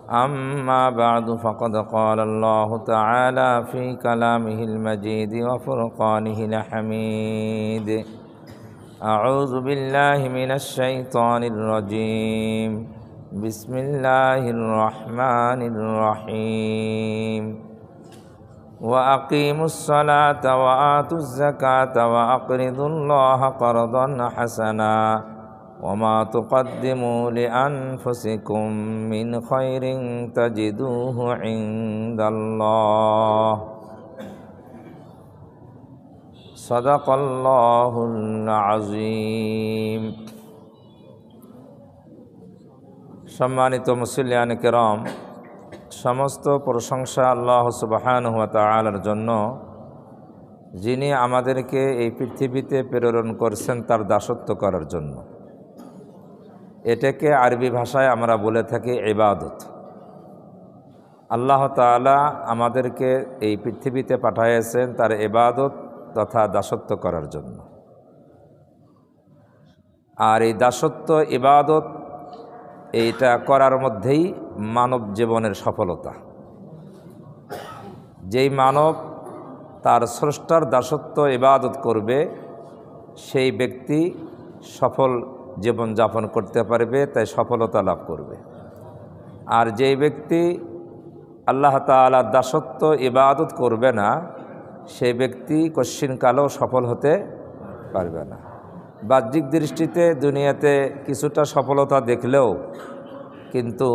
أما بعد فقد قال الله تعالى في كلامه المجيد وفرقانه الحميد. أعوذ بالله من الشيطان الرجيم. بسم الله الرحمن الرحيم. وأقيموا الصلاة وآتوا الزكاة وأقرضوا الله قرضا حسنا وما تقدموا لأنفسكم من خير تجدوه عند الله صدق الله العظيم। সম্মানিত মুসলিয়ান কিরাম, সমস্ত প্রশংসা আল্লাহ সুবহানাহু ওয়া তাআলার জন্য, যিনি আমাদেরকে এই পৃথিবীতে প্রেরণ করেছেন তার দাসত্ব করার জন্য। এটাকে আরবি ভাষায় আমরা বলে থাকি ইবাদত। আল্লাহ তাআলা আমাদেরকে এই পৃথিবীতে পাঠিয়েছেন তার ইবাদত তথা দাসত্ব করার জন্য। আর এই দাসত্ব ইবাদত এইটা করার মধ্যেই মানব জীবনের সফলতা। যেই মানব তার স্রষ্টার দাসত্ব ইবাদত করবে সেই ব্যক্তি সফল জীবন যাপন করতে পারবে, তাই সফলতা লাভ করবে। আর যেই ব্যক্তি আল্লাহ তাআলার দাসত্ব ইবাদত করবে না সেই ব্যক্তি কশ্চিনকালেও সফল হতে পারবে না। বাহ্যিক দৃষ্টিতে দুনিয়াতে কিছুটা সফলতা দেখলেও কিন্তু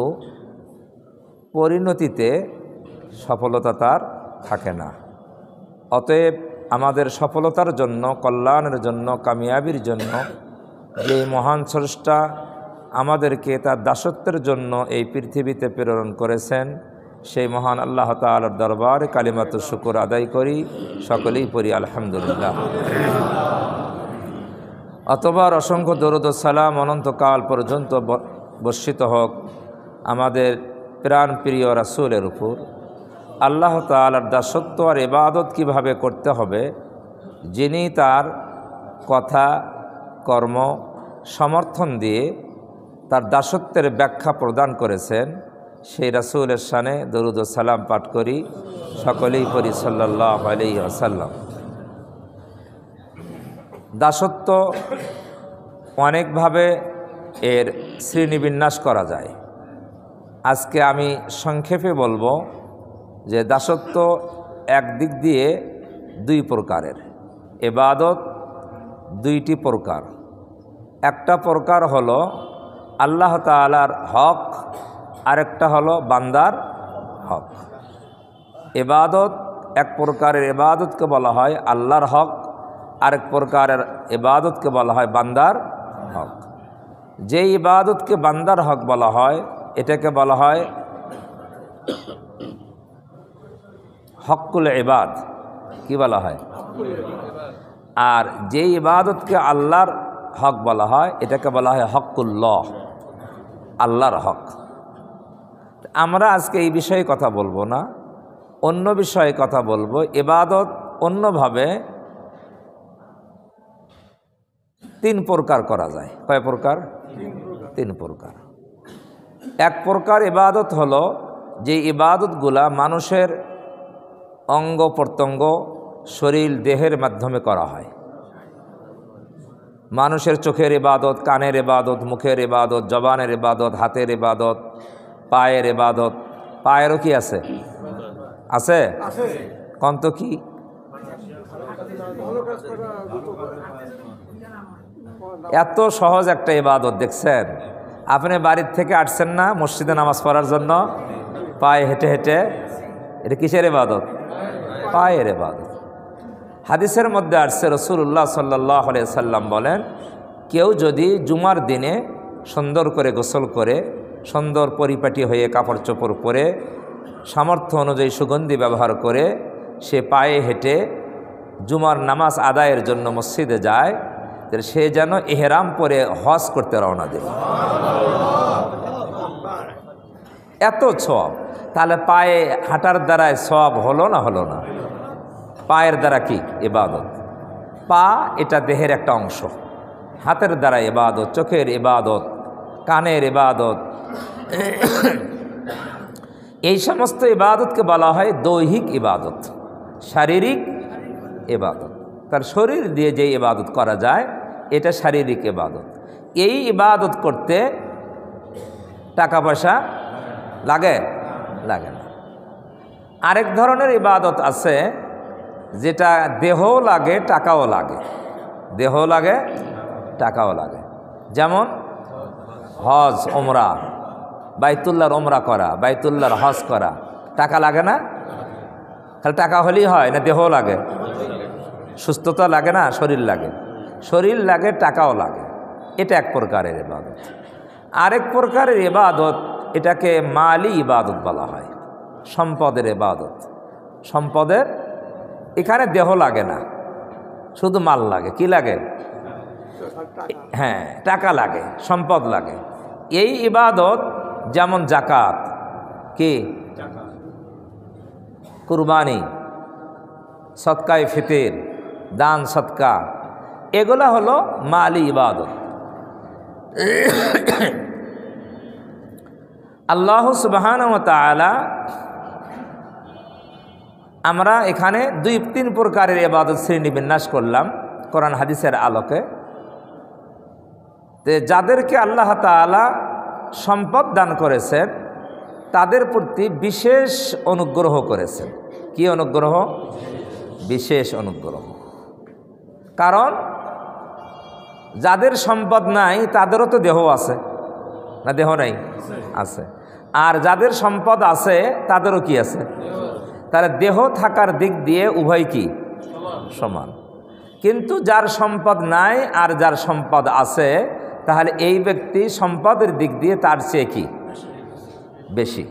পরিণতিতে সফলতা তার থাকে না। অতএব আমাদের সফলতার জন্য, কল্যাণের জন্য, কামিয়াবির জন্য যে মহান স্রষ্টা আমাদেরকে তার দাসত্বের জন্য এই পৃথিবীতে প্রেরণ করেছেন, সেই মহান আল্লাহ তাআলার দরবারে কালিমাতু শুকর আদায় করি, সকলেই পড়ি আলহামদুলিল্লাহ। অতঃপর অসংখ্য দরুদ ও সালাম অনন্তকাল পর্যন্ত বর্ষিত হোক আমাদের প্রাণ প্রিয় রাসূলের উপর। আল্লাহ তাআলার দাসত্ব আর ইবাদত কীভাবে করতে হবে, যিনি তার কথা কর্ম সমর্থন দিয়ে তার দাসত্বের ব্যাখ্যা প্রদান করেছেন, সেই রাসূলের শানে দরুদ ও সালাম পাঠ করি, সকলেই পড়ি সাল্লাল্লাহু আলাইহি ওয়াসাল্লাম। দাসত্ব অনেকভাবে এর শ্রেণীবিন্যাস করা যায়। আজকে আমি সংক্ষেপে বলবো যে দাসত্ব একদিক দিয়ে দুই প্রকারের। ইবাদত দুইটি প্রকার। একটা প্রকার হলো আল্লাহ তাআলার হক, আরেকটা হলো বান্দার হক। ইবাদত এক প্রকারের ইবাদতকে বলা হয় আল্লাহর হক, আরেক প্রকারের ইবাদতকে বলা হয় বান্দার হক। যে ইবাদতকে বান্দার হক বলা হয় এটাকে বলা হয় হকুল ইবাদ। কি বলা হয়? আর যে ইবাদতকে আল্লাহর হক বলা হয় এটাকে বলা হয় হকুল্লাহ, আল্লাহর হক। আমরা আজকে এই বিষয়ে কথা বলবো না, অন্য বিষয়ে কথা বলবো। ইবাদত অন্যভাবে তিন প্রকার করা যায়। কয় প্রকার? তিন প্রকার। এক প্রকার ইবাদত হলো যে ইবাদতগুলা মানুষের অঙ্গ প্রত্যঙ্গ, শরীর দেহের মাধ্যমে করা হয়। মানুষের চোখের ইবাদত, কানের ইবাদত, মুখের ইবাদত, জবানের ইবাদত, হাতের ইবাদত, পায়ের ইবাদত। পায়েরও কি আছে? আছে? কন্ত কি? এত সহজ একটা ইবাদত দেখছেন? আপনি বাড়ির থেকে আসছেন না মসজিদে নামাজ পড়ার জন্য, পায়ে হেঁটে হেঁটে, এটা কিসের ইবাদত? পায়ের ইবাদত। হাদিসের মধ্যে আসছে রাসূলুল্লাহ সাল্লাল্লাহু আলাইহি সাল্লাম বলেন, কেউ যদি জুমার দিনে সুন্দর করে গোসল করে, সুন্দর পরিপাটি হয়ে কাপড় চোপড় পরে, সামর্থ্য অনুযায়ী সুগন্ধি ব্যবহার করে সে পায়ে হেঁটে জুমার নামাজ আদায়ের জন্য মসজিদে যায়, সে যেন ইহরাম পরে হজ করতে রওনা দেবে। এত সওয়াব। তাহলে পায়ে হাঁটার দ্বারায় সওয়াব হলো না? হলো না। পায়ের দ্বারা কি ইবাদত? পা এটা দেহের একটা অংশ। হাতের দ্বারা ইবাদত, চোখের ইবাদত, কানের ইবাদত, এই সমস্ত ইবাদতকে বলা হয় দৈহিক ইবাদত, শারীরিক ইবাদত। তার শরীর দিয়ে যে ইবাদত করা যায় এটা শারীরিক ইবাদত। এই ইবাদত করতে টাকা পয়সা লাগে লাগে না। আরেক ধরনের ইবাদত আছে যেটা দেহও লাগে টাকাও লাগে, দেহ লাগে টাকাও লাগে। যেমন হজ ওমরা, বাইতুল্লাহর ওমরা করা, বাইতুল্লাহর হজ করা, টাকা লাগে না? খালি টাকা হলেই হয় না, দেহও লাগে? সুস্থতা লাগে না? শরীর লাগে, শরীর লাগে টাকাও লাগে। এটা এক প্রকারের ইবাদত। আরেক প্রকারের ইবাদত এটাকে মালি ইবাদত বলা হয়, সম্পদের ইবাদত। সম্পদের এখানে দেহ লাগে না, শুধু মাল লাগে। কি লাগে? হ্যাঁ, টাকা লাগে, সম্পদ লাগে। এই ইবাদত যেমন জাকাত, কি কুরবানি, সদকায়ে ফিতর, দান সদকা, এগুলা হলো মালি ইবাদত। আল্লাহ সুবহানাহু ওয়া তাআলা আমরা এখানে 2-3 প্রকারের ইবাদত শ্রেণীবিন্যাস করলাম কোরআন হাদিসের আলোকে। যাদেরকে আল্লাহ তাআলা সম্পদ দান করেছেন তাদের প্রতি বিশেষ অনুগ্রহ করেছেন। কি অনুগ্রহ? বিশেষ অনুগ্রহ। কারণ যাদের সম্পদ নাই তাদেরও তো দেহ আছে, না দেহ নাই? আছে। আর যাদের সম্পদ আছে তাদেরও কি আছে? তারা দেহ থাকার দিক দিয়ে উভয় কি সমান। কিন্তু যার সম্পদ নাই আর যার সম্পদ আছে, তাহলে এই ব্যক্তি সম্পদের দিক দিয়ে তার চেয়ে কি বেশি।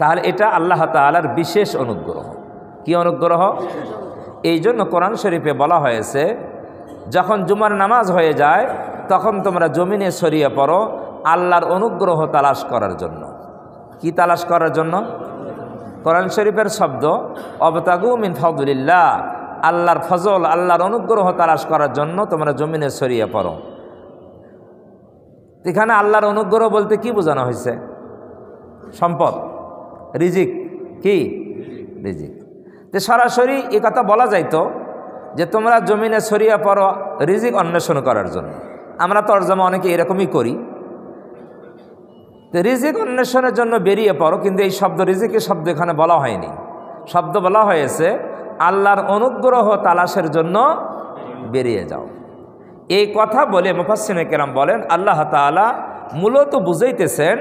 তাহলে এটা আল্লাহ তাআলার বিশেষ অনুগ্রহ। কি অনুগ্রহ? এই জন্য কোরআন শরীফে বলা হয়েছে যখন জুমার নামাজ হয়ে যায় তখন তোমরা জমিনে ছড়িয়ে পড়ো আল্লাহর অনুগ্রহ তালাশ করার জন্য। কি তালাশ করার জন্য? কোরআন শরীফের শব্দ অবতাগু মিন ফাদলিল্লাহ, আল্লাহর ফজল, আল্লাহর অনুগ্রহ তালাশ করার জন্য তোমরা জমিনে ছড়িয়ে পড়ো। এখানে আল্লাহর অনুগ্রহ বলতে কি বোঝানো হয়েছে? সম্পদ, রিজিক। কি রিজিক? তো সরাসরি এ কথা বলা যাইতো যে তোমরা জমিনে ছড়িয়ে পড়ো রিজিক অন্বেষণ করার জন্য। আমরা তরজমা অনেকে এরকমই করি, তো রিজিক অন্বেষণের জন্য বেরিয়ে পড়ো, কিন্তু এই শব্দ রিজিকের শব্দ এখানে বলা হয়নি। শব্দ বলা হয়েছে আল্লাহর অনুগ্রহ তালাশের জন্য বেরিয়ে যাও। এই কথা বলে মুফাসসিরে কেরাম বলেন আল্লাহ তাআলা মূলত বুঝাইতেছেন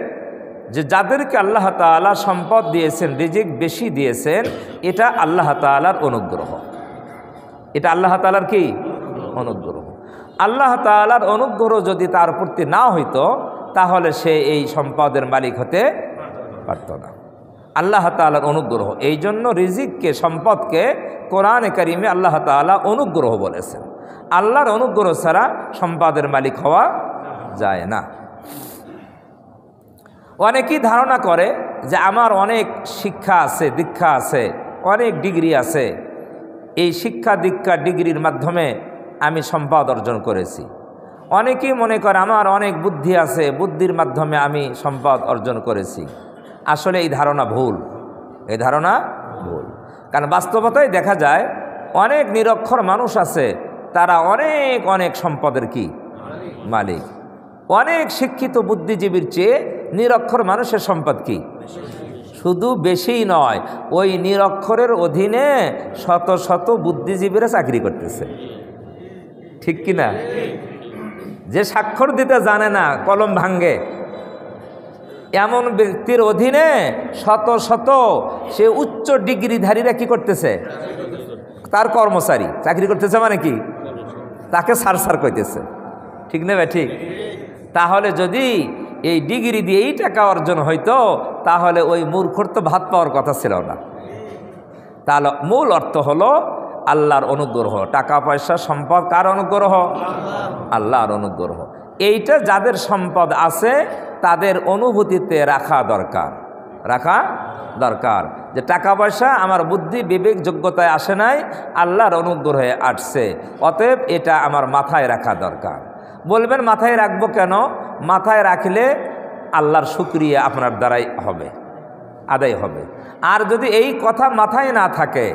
যে যাদেরকে আল্লাহ তাআলা সম্পদ দিয়েছেন, রিজিক বেশি দিয়েছেন, এটা আল্লাহ তাআলার অনুগ্রহ। এটা আল্লাহ তাআলার কি অনুগ্রহ। আল্লাহ তাআলার অনুগ্রহ যদি তার প্রতি না হইতো তাহলে সে এই সম্পদের মালিক হতে পারত না। আল্লাহ তাআলার অনুগ্রহ। এই জন্য রিজিককে, সম্পদকে কোরআনে কারিমে আল্লাহ তাআলা অনুগ্রহ বলেছেন। আল্লাহর অনুগ্রহ ছাড়া সম্পদের মালিক হওয়া যায় না। অনেকেই ধারণা করে যে আমার অনেক শিক্ষা আছে, দীক্ষা আছে, অনেক ডিগ্রি আছে, এই শিক্ষা দীক্ষা ডিগ্রির মাধ্যমে আমি সম্পদ অর্জন করেছি। অনেকেই মনে করে আমার অনেক বুদ্ধি আছে, বুদ্ধির মাধ্যমে আমি সম্পদ অর্জন করেছি। আসলে এই ধারণা ভুল, এই ধারণা ভুল। কারণ বাস্তবতায় দেখা যায় অনেক নিরক্ষর মানুষ আছে, তারা অনেক অনেক সম্পদের কি মালিক। অনেক শিক্ষিত বুদ্ধিজীবীর চেয়ে নিরক্ষর মানুষের সম্পদ কি শুধু বেশিই নয়, ওই নিরক্ষরের অধীনে শত শত বুদ্ধিজীবীরা চাকরি করতেছে। ঠিক কি না? যে স্বাক্ষর দিতে জানে না, কলম ভাঙ্গে, এমন ব্যক্তির অধীনে শত শত সে উচ্চ ডিগ্রিধারীরা কি করতেছে? তার কর্মচারী চাকরি করতেছে। মানে কি? তাকে সার সার কইতেছে। ঠিক না ভাই? ঠিক। তাহলে যদি এই ডিগ্রি দিয়ে এই টাকা অর্জন হইতো তাহলে ওই মূর্খর তো ভাত পাওয়ার কথা ছিল না। তাহলে মূল অর্থ হলো আল্লাহর অনুগ্রহ। টাকা পয়সা সম্পদ কার অনুগ্রহ? আল্লাহর অনুগ্রহ। এইটা যাদের সম্পদ আছে তাদের অনুভূতিতে রাখা দরকার, রাখা দরকার যে টাকা পয়সা আমার বুদ্ধি বিবেক যোগ্যতায় আসে নাই, আল্লাহর অনুগ্রহে আসছে, অতএব এটা আমার মাথায় রাখা দরকার। বলবেন মাথায় রাখবো কেন? মাথায় রাখলে আল্লাহর শুকরিয়া আপনার দ্বারাই হবে। আদায় হবে। আর যদি এই কথা মাথায় না থাকে,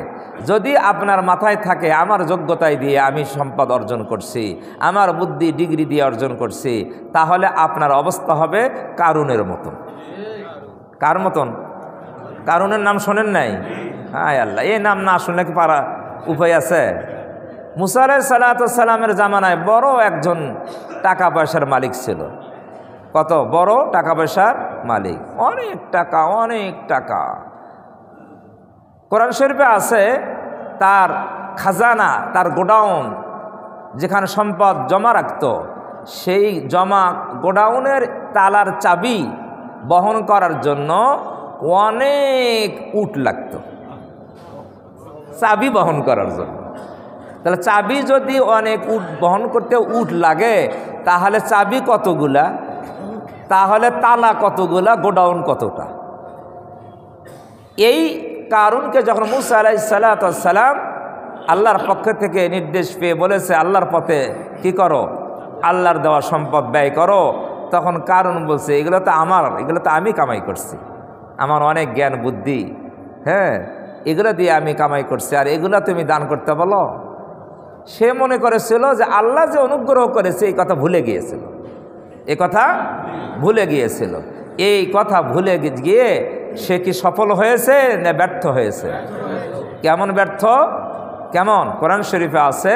যদি আপনার মাথায় থাকে আমার যোগ্যতায় দিয়ে আমি সম্পদ অর্জন করছি, আমার বুদ্ধি ডিগ্রি দিয়ে অর্জন করছি, তাহলে আপনার অবস্থা হবে কারুনের মতন। কার মতন? কারুনের নাম শোনেন নাই? হায় আল্লাহ, এই নাম না শুনলে কি পারা উপায় আছে? মুসা আলাইহিস সালামের জামানায় বড় একজন টাকা পয়সার মালিক ছিল। কত বড় টাকা পয়সার মালিক, অনেক টাকা, অনেক টাকা। কোরআন শরীফে আছে তার খাজানা, তার গোডাউন যেখানে সম্পদ জমা রাখত, সেই জমা গোডাউনের তালার চাবি বহন করার জন্য অনেক উট লাগত, চাবি বহন করার জন্য। তাহলে চাবি যদি অনেক উট বহন করতে উট লাগে, তাহলে চাবি কতগুলা, তাহলে তালা কতগুলা, গোডাউন কতটা। এই কারুনকে যখন মুসা আলাইহিস সালাম আল্লাহর পক্ষ থেকে নির্দেশ পেয়ে বলেছে আল্লাহর পথে কি করো, আল্লাহর দেওয়া সম্পদ ব্যয় করো, তখন কারুন বলছে এগুলো তো আমার, এগুলো তো আমি কামাই করছি, আমার অনেক জ্ঞান বুদ্ধি, হ্যাঁ এগুলো দিয়ে আমি কামাই করছি, আর এগুলো তুমি দান করতে বলো। সে মনে করেছিল যে আল্লাহ যে অনুগ্রহ করেছে এই কথা ভুলে গিয়েছিল, এই কথা ভুলে গিয়েছিল। এই কথা ভুলে গিয়ে সে কি সফল হয়েছে না ব্যর্থ হয়েছে? কেমন ব্যর্থ? কেমন? কোরআন শরীফে আছে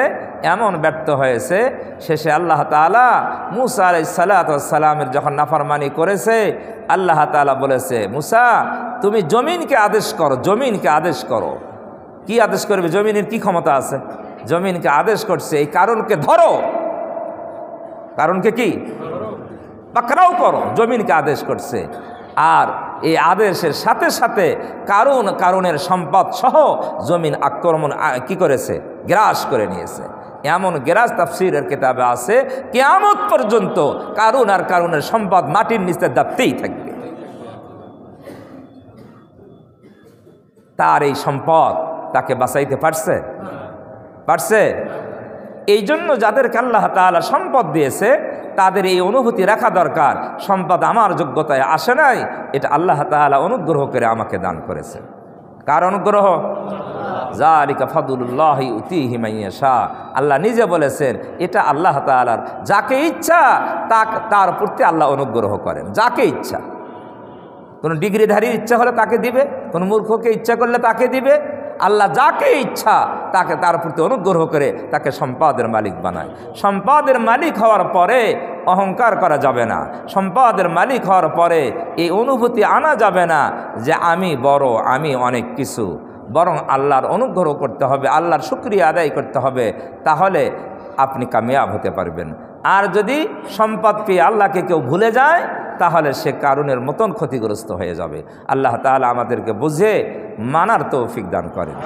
এমন ব্যর্থ হয়েছে। শেষে আল্লাহ তাআলা মুসা আলাইহিস সালামের যখন নাফরমানি করেছে, আল্লাহ তাআলা বলেছে মুসা তুমি জমিনকে আদেশ করো, জমিনকে আদেশ করো। কি আদেশ করবে? জমিনের কি ক্ষমতা আছে? জমিনকে আদেশ করছে এই কারণকে ধরো, কারণকে কি পাকড়াও করো, জমিনকে আদেশ করছে। আর এই আদেশের সাথে সাথে কারুনের সম্পদ সহ জমিন আক্রমণ কি করেছে? গ্রাস করে নিয়েছে। এমন গ্রাস তাফসীরের কিতাবে আছে কিয়ামত পর্যন্ত কারুন আর কারুনের সম্পদ মাটির নিচে দাবতেই থাকবে। তার এই সম্পদ তাকে বাঁচাইতে পারছে? পারছে? এই জন্য যাদেরকে আল্লাহ তাআলা সম্পদ দিয়েছে তাদের এই অনুভূতি রাখা দরকার, সম্পদ আমার যোগ্যতায় আসে নাই, এটা আল্লাহ তাআলা অনুগ্রহ করে আমাকে দান করেছে। কার অনুগ্রহ? যালিকা ফাদলুল্লাহি ইউতিহি মান ইয়াশা। আল্লাহ নিজে বলেছেন এটা আল্লাহ তাআলার, যাকে ইচ্ছা তার প্রতি আল্লাহ অনুগ্রহ করেন, যাকে ইচ্ছা। কোনো ডিগ্রিধারীর ইচ্ছা হলে তাকে দিবে, কোনো মূর্খকে ইচ্ছা করলে তাকে দিবে। আল্লাহ যাকে ইচ্ছা তাকে তার প্রতি অনুগ্রহ করে তাকে সম্পদের মালিক বানায়। সম্পদের মালিক হওয়ার পরে অহংকার করা যাবে না, সম্পদের মালিক হওয়ার পরে এই অনুভূতি আনা যাবে না যে আমি বড়, আমি অনেক কিছু, বরং আল্লাহর অনুগ্রহ করতে হবে, আল্লাহর শুকরিয়া আদায় করতে হবে, তাহলে আপনি কামিয়াব হতে পারবেন। আর যদি সম্পদ পেয়ে আল্লাহকে কেউ ভুলে যায় তাহলে সে কারুনের মতন ক্ষতিগ্রস্ত হয়ে যাবে। আল্লাহ তাআলা আমাদেরকে বুঝে মানার তৌফিক দান করেন।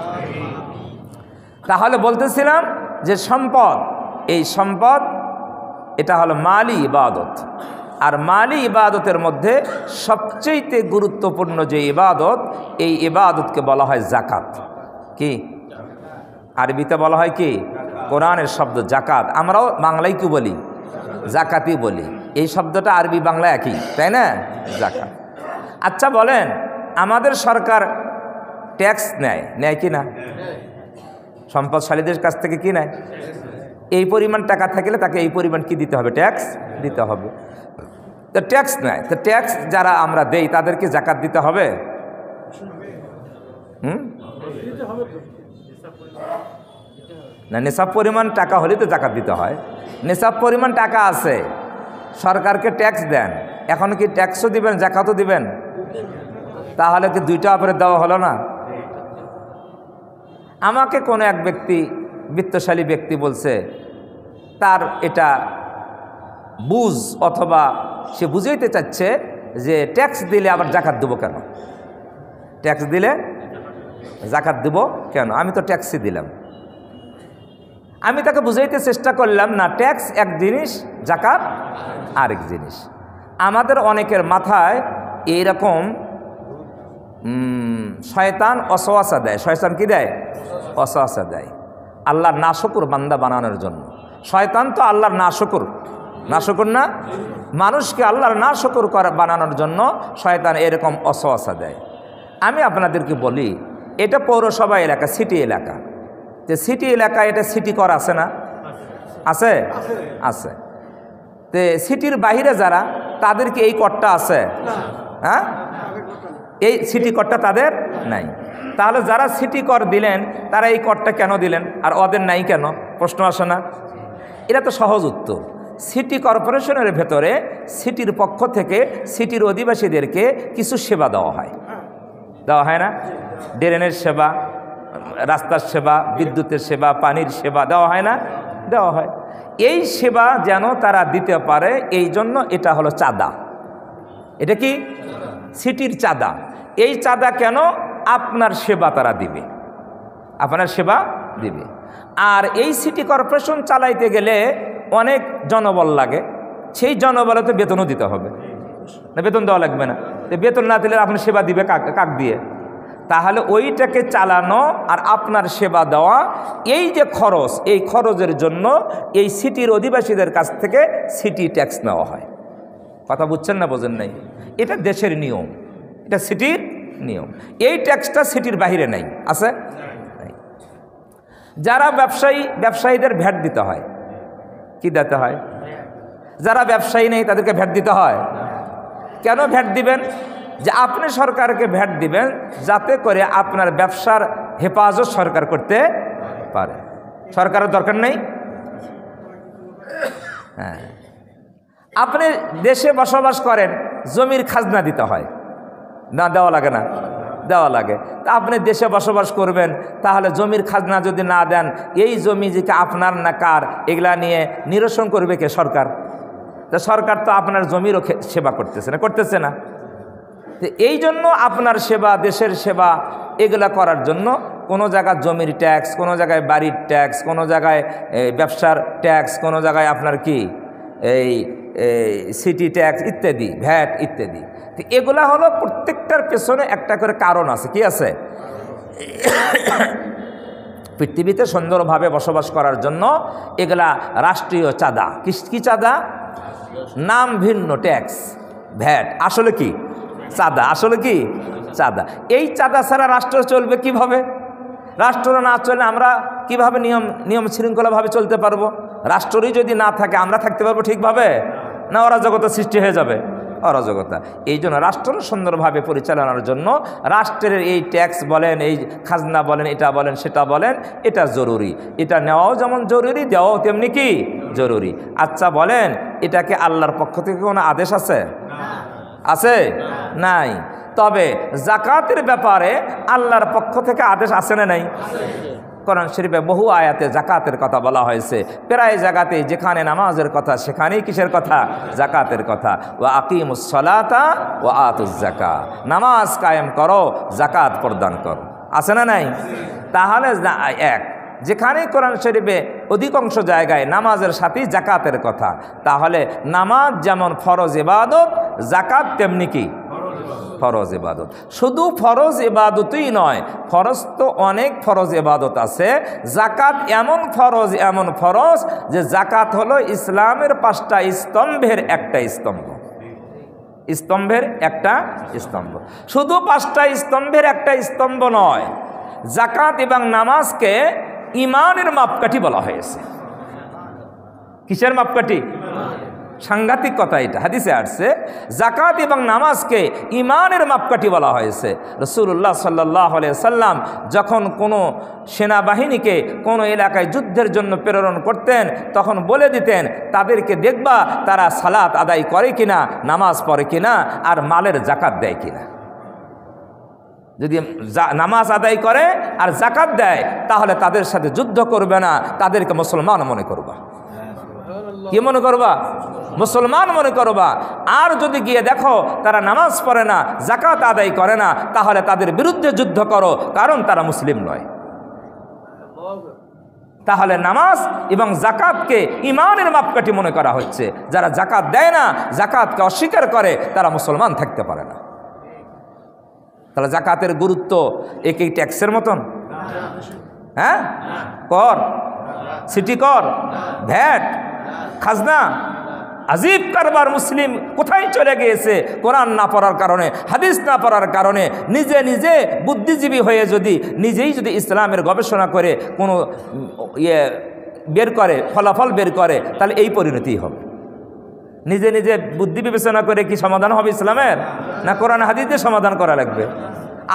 তাহলে বলতেছিলাম যে সম্পদ, এই সম্পদ এটা হলো মালি ইবাদত। আর মালি ইবাদতের মধ্যে সবচেয়ে গুরুত্বপূর্ণ যে ইবাদত, এই ইবাদতকে বলা হয় জাকাত। কি আরবিতে বলা হয় কি? কোরআনের শব্দ জাকাত। আমরাও বাংলায় কি বলি? জাকাতই বলি। এই শব্দটা আরবি বাংলা একই, তাই না? জাকাত। আচ্ছা বলেন, আমাদের সরকার ট্যাক্স নেয় কি না? সম্পদশালীদের কাছ থেকে কি নেয়? এই পরিমাণ টাকা থাকলে তাকে এই পরিমাণ কি দিতে হবে? ট্যাক্স দিতে হবে। তো ট্যাক্স নেয়, তো ট্যাক্স যারা আমরা দেই তাদেরকে জাকাত দিতে হবে? না, নিসাব পরিমাণ টাকা হলেই তো জাকাত দিতে হয়। নিসাব পরিমাণ টাকা আছে, সরকারকে ট্যাক্স দেন, এখন কি ট্যাক্সও দিবেন জাকাতও দিবেন? তাহলে কি দুইটা অপরে দেওয়া হলো না? আমাকে কোনো এক ব্যক্তি, বিত্তশালী ব্যক্তি বলছে তার এটা বুঝ, অথবা সে বুঝাইতে চাচ্ছে যে ট্যাক্স দিলে আবার জাকাত দেবো কেন? ট্যাক্স দিলে জাকাত দেবো কেন? আমি তো ট্যাক্সই দিলাম। আমি তাকে বুঝাইতে চেষ্টা করলাম না, ট্যাক্স এক জিনিস, জাকাত আরেক জিনিস। আমাদের অনেকের মাথায় এইরকম শয়তান অসওয়াসা দেয়। শয়তান কি দেয়? অসওয়াসা দেয় আল্লাহর নাশকর বান্দা বানানোর জন্য। শয়তান তো আল্লাহর নাশকর, নাশকর না, মানুষকে আল্লাহর নাশকর বানানোর জন্য শয়তান এরকম অসওয়াসা দেয়। আমি আপনাদেরকে বলি, এটা পৌরসভা এলাকা, সিটি এলাকা। যে সিটি এলাকা, এটা সিটি কর আছে না? আছে, আছে। তে সিটির বাইরে যারা, তাদেরকে এই করটা আছে? হ্যাঁ, এই সিটি করটা তাদের নাই। তাহলে যারা সিটি কর দিলেন, তারা এই করটা কেন দিলেন আর ওদের নাই কেন? প্রশ্ন আসে না? এটা তো সহজ উত্তর। সিটি কর্পোরেশনের ভেতরে সিটির পক্ষ থেকে সিটির অধিবাসীদেরকে কিছু সেবা দেওয়া হয়, দেওয়া হয় না? ড্রেনের সেবা, রাস্তার সেবা, বিদ্যুতের সেবা, পানির সেবা দেওয়া হয় না? দেওয়া হয়। এই সেবা যেন তারা দিতে পারে, এই জন্য এটা হলো চাঁদা। এটা কি? সিটির চাঁদা। এই চাঁদা কেন? আপনার সেবা তারা দিবে, আপনার সেবা দিবে। আর এই সিটি কর্পোরেশন চালাইতে গেলে অনেক জনবল লাগে, সেই জনবলে তো বেতনও দিতে হবে না? বেতন দেওয়া লাগবে না? বেতন না দিলে আপনি সেবা দিবে কাক দিয়ে? তাহলে ওইটাকে চালানো আর আপনার সেবা দেওয়া, এই যে খরচ, এই খরচের জন্য এই সিটির অধিবাসীদের কাছ থেকে সিটি ট্যাক্স নেওয়া হয়। কথা বুঝছেন না বোঝেন নাই? এটা দেশের নিয়ম, এটা সিটির নিয়ম। এই ট্যাক্সটা সিটির বাইরে নাই, আছে? যারা ব্যবসায়ীদের ভ্যাট দিতে হয়। কি দিতে হয়? যারা ব্যবসায়ী নেই তাদেরকে ভ্যাট দিতে হয়। কেন ভ্যাট দিবেন? যে আপনি সরকারকে ভ্যাট দিবেন যাতে করে আপনার ব্যবসার হেফাজত সরকার করতে পারে। সরকারের দরকার নেই। হ্যাঁ, আপনি দেশে বসবাস করেন, জমির খাজনা দিতে হয় না? দেওয়া লাগে না? দেওয়া লাগে। তা আপনি দেশে বসবাস করবেন, তাহলে জমির খাজনা যদি না দেন, এই জমি যে আপনার না কার, এগুলা নিয়ে নিরসন করবে কে? সরকার। তা সরকার তো আপনার জমিরও সেবা করতেছে না? করতেছে না? তো এই জন্য আপনার সেবা, দেশের সেবা, এগুলা করার জন্য কোনো জায়গায় জমির ট্যাক্স, কোনো জায়গায় বাড়ির ট্যাক্স, কোনো জায়গায় ব্যবসার ট্যাক্স, কোনো জায়গায় আপনার কি এই সিটি ট্যাক্স ইত্যাদি, ভ্যাট ইত্যাদি। তো এগুলা হলো প্রত্যেকটার পেছনে একটা করে কারণ আছে। কি আছে? পৃথিবীতে সুন্দরভাবে বসবাস করার জন্য এগুলা রাষ্ট্রীয় চাঁদা। কি চাঁদা? নাম ভিন্ন ট্যাক্স, ভ্যাট, আসলে কি চাঁদা, আসলে কি চাঁদা। এই চাঁদা ছাড়া রাষ্ট্র চলবে কিভাবে? রাষ্ট্র না চলে আমরা কিভাবে নিয়ম শৃঙ্খলাভাবে চলতে পারবো? রাষ্ট্রই যদি না থাকে আমরা থাকতে পারবো ঠিকভাবে? না অরাজকতা সৃষ্টি হয়ে যাবে? অরাজকতা। এই জন্য রাষ্ট্র সুন্দরভাবে পরিচালনার জন্য রাষ্ট্রের এই ট্যাক্স বলেন, এই খাজনা বলেন, এটা বলেন, সেটা বলেন, এটা জরুরি। এটা নেওয়াও যেমন জরুরি, দেওয়াও তেমনি কি জরুরি। আচ্ছা বলেন, এটাকে আল্লাহর পক্ষ থেকে কোনো আদেশ আছে? আছে? নাই। তবে জাকাতের ব্যাপারে আল্লাহর পক্ষ থেকে আদেশ আছে না নাই? কোরআন শরীফে বহু আয়াতে জাকাতের কথা বলা হয়েছে। প্রায় জায়গাতে যেখানে নামাজের কথা সেখানেই কিসের কথা? জাকাতের কথা। ওয়া আকিমুস সালাতা ওয়া আতুজ যাকাত, নামাজ কায়েম করো, জাকাত প্রদান করো। আছে না নাই? তাহলে এক, যেখানে কোরআন শরীফে অধিকাংশ জায়গায় নামাজের সাথেই জাকাতের কথা, তাহলে নামাজ যেমন ফরজ ইবাদত, জাকাত তেমনি কি ফরজ ইবাদত। শুধু ফরজ ইবাদতই নয়, ফরজ তো অনেক ফরজ ইবাদত আছে। জাকাত এমন ফরজ যে জাকাত হলো ইসলামের 5টা স্তম্ভের একটা স্তম্ভ। স্তম্ভের একটা স্তম্ভ, শুধু 5টা স্তম্ভের একটা স্তম্ভ নয়। জাকাত এবং নামাজকে ইমানের মাপকাঠি বলা হয়েছে। কিসের মাপকাঠি? সাংঘাতিক কথা এটা, হাদিসে আসছে জাকাত এবং নামাজকে ইমানের মাপকাঠি বলা হয়েছে। রাসূলুল্লাহ সাল্লাল্লাহু আলাইহি সাল্লাম যখন কোনো সেনাবাহিনীকে কোনো এলাকায় যুদ্ধের জন্য প্রেরণ করতেন, তখন বলে দিতেন তাদেরকে দেখবা তারা সালাত আদায় করে কিনা, নামাজ পড়ে কিনা, আর মালের জাকাত দেয় কিনা। যদি নামাজ আদায় করে আর জাকাত দেয়, তাহলে তাদের সাথে যুদ্ধ করবে না, তাদেরকে মুসলমান মনে করবা। কি মনে করবা? মুসলমান মনে করবা। আর যদি গিয়ে দেখো তারা নামাজ পড়ে না, জাকাত আদায় করে না, তাহলে তাদের বিরুদ্ধে যুদ্ধ করো, কারণ তারা মুসলিম নয়। তাহলে নামাজ এবং জাকাতকে ইমানের মাপকাঠি মনে করা হচ্ছে। যারা জাকাত দেয় না, জাকাতকে অস্বীকার করে, তারা মুসলমান থাকতে পারে না। তাহলে জাকাতের গুরুত্ব একই ট্যাক্সের মতন? হ্যাঁ, কর, সিটি কর, ভ্যাট, খাজনা, আজীব কারবার মুসলিম কোথায় চলে গিয়েছে? কোরআন না পড়ার কারণে, হাদিস না পড়ার কারণে, নিজে নিজে বুদ্ধিজীবী হয়ে নিজেই যদি ইসলামের গবেষণা করে কোনো বের করে, ফলাফল বের করে, তাহলে এই পরিণতি হবে। নিজে নিজে বুদ্ধি বিবেচনা করে কি সমাধান হবে ইসলামের? না কোরআন হাদিস দিয়ে সমাধান করা লাগবে?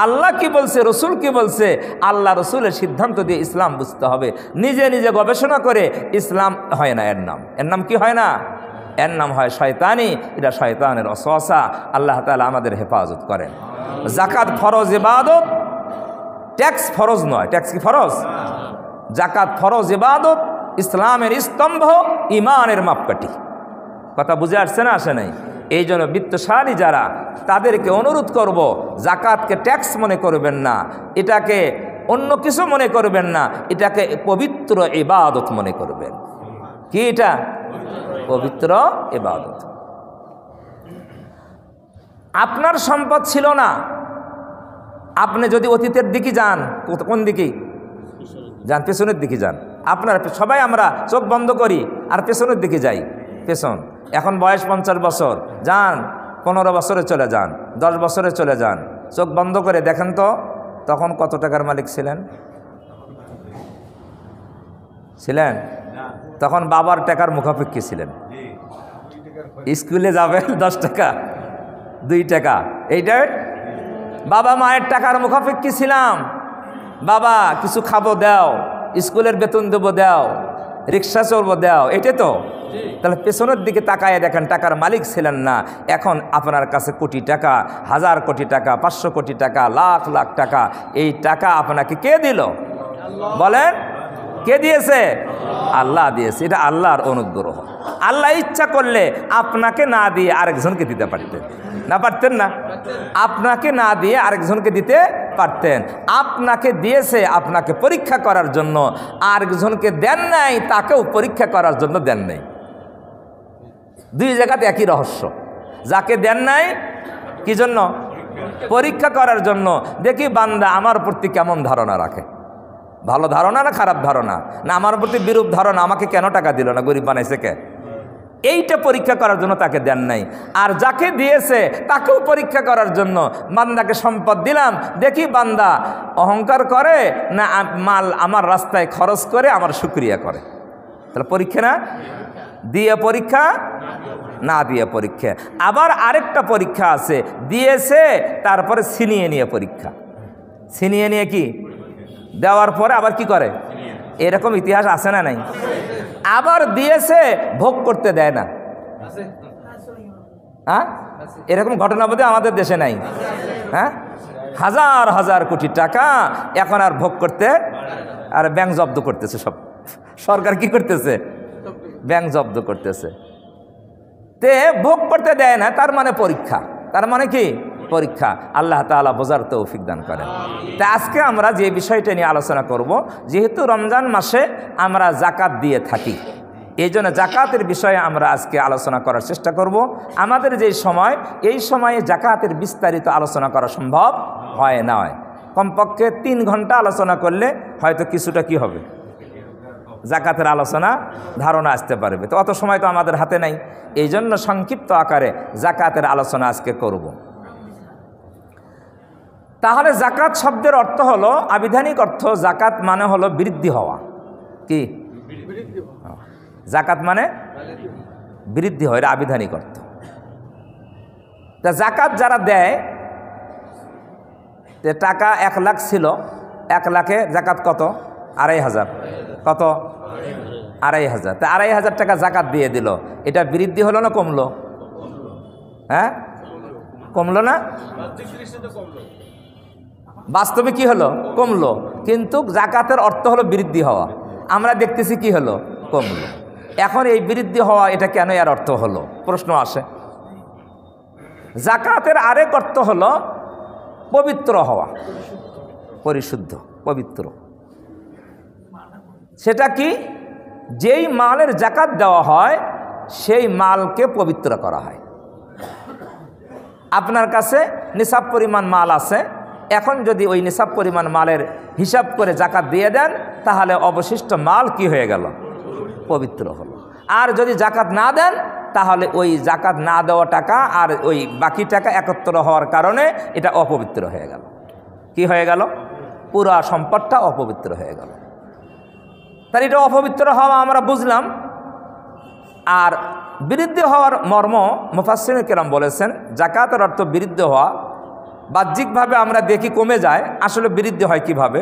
আল্লাহ কি বলছে, রসুল কি বলছে, আল্লাহ রসুলের সিদ্ধান্ত দিয়ে ইসলাম বুঝতে হবে। নিজে নিজে গবেষণা করে ইসলাম হয় না। এর নাম কি হয় না? এর নাম হয় শয়তানি। এটা শয়তানের ওয়াসওয়াসা। আল্লাহ তাআলা আমাদের হেফাজত করেন। যাকাত ফরজ ইবাদত, ট্যাক্স ফরজ নয়। ট্যাক্স কি ফরজ? যাকাত ফরজ ইবাদত, ইসলামের স্তম্ভ, ইমানের মাপকাঠি। কথা বুঝে আসছে না? আসে নাই? এই জন্য বিত্তশালী যারা, তাদেরকে অনুরোধ করব, যাকাতকে ট্যাক্স মনে করবেন না, এটাকে অন্য কিছু মনে করবেন না, এটাকে পবিত্র ইবাদত মনে করবেন। কি এটা? পবিত্র ইবাদত। আপনার সম্পদ ছিল না, আপনি যদি অতীতের দিকে যান, কোন দিকে যান? পেছনের দিকে যান। আপনার সবাই আমরা চোখ বন্ধ করি আর পেছনের দিকে যাই। পেছন, এখন বয়স 50 বছর, যান 15 বছরে চলে যান, 10 বছরে চলে যান, চোখ বন্ধ করে দেখেন তো তখন কত টাকার মালিক ছিলেন? তখন বাবার টাকার মুখাপেক্ষী ছিলেন। স্কুলে যাবেন 10 টাকা, 2 টাকা, এইটাই বাবা মায়ের টাকার মুখাপেক্ষী ছিলাম। বাবা কিছু খাবো দাও, স্কুলের বেতন দেবো দাও, রিক্সা চলবো দাও, এটাই তো। তাহলে পেছনের দিকে তাকায় দেখেন, টাকার মালিক ছিলেন না। এখন আপনার কাছে কোটি টাকা, 1000 কোটি টাকা, 500 কোটি টাকা, লাখ লাখ টাকা। এই টাকা আপনাকে কে দিল? বলেন, কে দিয়েছে? আল্লাহ দিয়েছে। এটা আল্লাহর অনুগ্রহ। আল্লাহ ইচ্ছা করলে আপনাকে না দিয়ে আরেকজনকে দিতে পারতেন, না পারতেন না? আপনাকে না দিয়ে আরেকজনকে দিতে পারতেন। আপনাকে দিয়েছে আপনাকে পরীক্ষা করার জন্য, আরেকজনকে দেন নাই, তাকেও পরীক্ষা করার জন্য দেন নাই। 2 জায়গাতে একই রহস্য। যাকে দেন নাই কি জন্য? পরীক্ষা করার জন্য। দেখি বান্দা আমার প্রতি কেমন ধারণা রাখে, ভালো ধারণা না খারাপ ধারণা, না আমার প্রতি বিরূপ ধারণা, আমাকে কেন টাকা দিল না, গরিব বানাইছে কে? এইটা পরীক্ষা করার জন্য তাকে দেন নাই। আর যাকে দিয়েছে তাকেও পরীক্ষা করার জন্য। বান্দাকে সম্পদ দিলাম, দেখি বান্দা অহংকার করে না মাল আমার রাস্তায় খরচ করে আমার শুকরিয়া করে। তাহলে পরীক্ষা না? দিয়ে পরীক্ষা, না দিয়ে পরীক্ষা। আবার আরেকটা পরীক্ষা আছে, দিয়েছে তারপরে ছিনিয়ে নিয়ে পরীক্ষা। ছিনিয়ে নিয়ে কি? দেওয়ার পরে আবার কি করে? এরকম ইতিহাস আছে না নাই? আবার দিয়েছে, ভোগ করতে দেয় না। হ্যাঁ, এরকম ঘটনা বোধহয় আমাদের দেশে নাই। হ্যাঁ, 1000 কোটি টাকা এখন আর ভোগ করতে, আর ব্যাংক জব্দ করতেছে সব। সরকার কি করতেছে? ব্যাংক জব্দ করতেছে। তে ভোগ করতে দেয় না, তার মানে পরীক্ষা। তার মানে কি? পরীক্ষা। আল্লাহ তাআলা বোঝার তৌফিক দান করেন। তা আজকে আমরা যে বিষয়টা নিয়ে আলোচনা করব, যেহেতু রমজান মাসে আমরা যাকাত দিয়ে থাকি, এই জন্য যাকাতের বিষয়ে আমরা আজকে আলোচনা করার চেষ্টা করব। আমাদের যে সময়, এই সময়ে যাকাতের বিস্তারিত আলোচনা করা সম্ভব হয় না। কমপক্ষে 3 ঘন্টা আলোচনা করলে হয়তো কিছুটা কি হবে, যাকাতের আলোচনা ধারণা আসতে পারবে। তো অত সময় তো আমাদের হাতে নাই। এই জন্য সংক্ষিপ্ত আকারে যাকাতের আলোচনা আজকে করব। তাহলে যাকাত শব্দের অর্থ হলো, আবিধানিক অর্থ, যাকাত মানে হলো বৃদ্ধি হওয়া। কি? যাকাত মানে বৃদ্ধি হয়, এটা আবিধানিক অর্থ। তা যাকাত যারা দেয়, টাকা 1 লাখ ছিল, 1 লাখে যাকাত কত? 2500। কত? 2500। তা 2500 টাকা যাকাত দিয়ে দিল, এটা বৃদ্ধি হলো না কমলো? হ্যাঁ, কমলো না? বাস্তবে কি হলো? কমলো। কিন্তু যাকাতের অর্থ হলো বৃদ্ধি হওয়া। আমরা দেখতেছি কি হলো? কমলো। এখন এই বৃদ্ধি হওয়া, এটা কেন এর অর্থ হলো? প্রশ্ন আসে। যাকাতের আরেক অর্থ হলো পবিত্র হওয়া, পরিশুদ্ধ, পবিত্র। সেটা কি? যেই মালের যাকাত দেওয়া হয় সেই মালকে পবিত্র করা হয়। আপনার কাছে নিসাব পরিমাণ মাল আছে, এখন যদি ওই নিসাব পরিমাণ মালের হিসাব করে যাকাত দিয়ে দেন, তাহলে অবশিষ্ট মাল কি হয়ে গেল? পবিত্র হলো। আর যদি যাকাত না দেন, তাহলে ওই জাকাত না দেওয়া টাকা আর ওই বাকি টাকা একত্র হওয়ার কারণে এটা অপবিত্র হয়ে গেল। কি হয়ে গেল? পুরা সম্পদটা অপবিত্র হয়ে গেল। তাহলে এটা অপবিত্র হওয়া আমরা বুঝলাম। আর বিরুদ্ধে হওয়ার মর্ম মুফাসসিরিন কেরাম বলেছেন, জাকাতের অর্থ বিরুদ্ধে হওয়া। বাহ্যিকভাবে আমরা দেখি কমে যায়, আসলে বিরুদ্ধে হয় কিভাবে?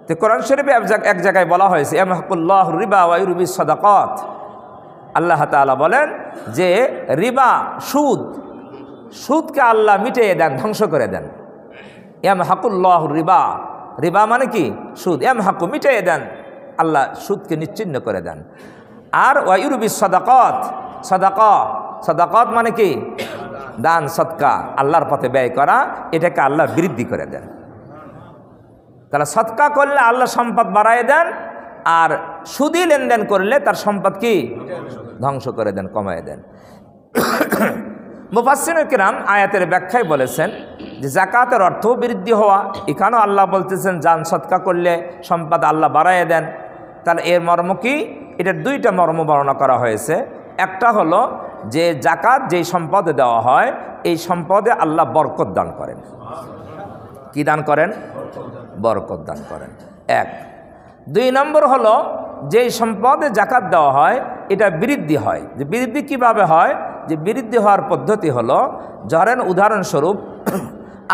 তো কোরআন শরীফে এক জায়গায় বলা হয়েছে, ইয়ামহাকুল্লাহু রিবা ওয়া ইউরবিস সাদাকাত। আল্লাহ তাআলা বলেন যে রিবা, সুদকে আল্লাহ মিটিয়ে দেন, ধ্বংস করে দেন। ইয়ামহাকুল্লাহু রিবা, রিবা মানে কি? সুদ। ইয়ামহাকু, মিটিয়ে দেন, আল্লাহ সুদকে নিশ্চিহ্ন করে দেন। আর ওয়া ইউরবিস সাদাকাত, সাদাকাত মানে কি? দান সদকা, আল্লাহর পথে ব্যয় করা, এটাকে আল্লাহ বৃদ্ধি করে দেন। তাহলে সদকা করলে আল্লাহ সম্পদ বাড়ায় দেন, আর সুদি লেনদেন করলে তার সম্পদ কি? ধ্বংস করে দেন, কমায় দেন। মুফাসসিরিন কিরাম আয়াতের ব্যাখ্যায় বলেছেন যে জাকাতের অর্থ বৃদ্ধি হওয়া। এখানেও আল্লাহ বলতেছেন দান সদকা করলে সম্পদ আল্লাহ বাড়ায় দেন। তাহলে এর মর্ম কি? এটার দুইটা মর্ম বর্ণনা করা হয়েছে। একটা হলো যে জাকাত যেই সম্পদে দেওয়া হয়, এই সম্পদে আল্লাহ বরকত দান করেন। কি দান করেন? বরকত দান করেন, এক। দুই নম্বর হলো যেই সম্পদে জাকাত দেওয়া হয় এটা বৃদ্ধি হয়। যে বৃদ্ধি কিভাবে হয়? যে বৃদ্ধি হওয়ার পদ্ধতি হলো, ধরেন উদাহরণস্বরূপ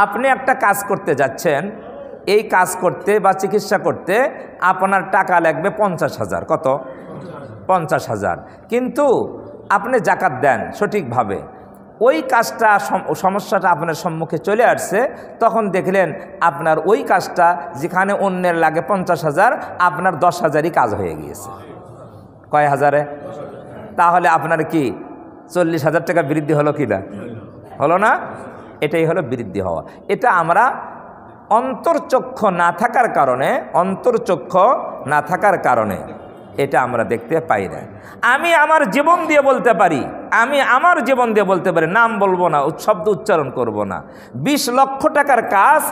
আপনি একটা কাজ করতে যাচ্ছেন, এই কাজ করতে বা চিকিৎসা করতে আপনার টাকা লাগবে 50,000। কত? 50,000। কিন্তু আপনি জাকাত দেন সঠিকভাবে, ওই কাজটা সমস্যাটা আপনার সম্মুখে চলে আসছে, তখন দেখলেন আপনার ওই কাজটা যেখানে অন্যের লাগে 50,000, আপনার 10,000ই কাজ হয়ে গিয়েছে। কয় হাজারে? তাহলে আপনার কি 40,000 টাকা বৃদ্ধি হলো কি না? হলো না? এটাই হলো বৃদ্ধি হওয়া। এটা আমরা অন্তর্চক্ষু না থাকার কারণে এটা আমরা দেখতে পাই না। আমি আমার জীবন দিয়ে বলতে পারি, নাম বলবো না, শব্দ উচ্চারণ করব না, 20 লক্ষ টাকার কাজ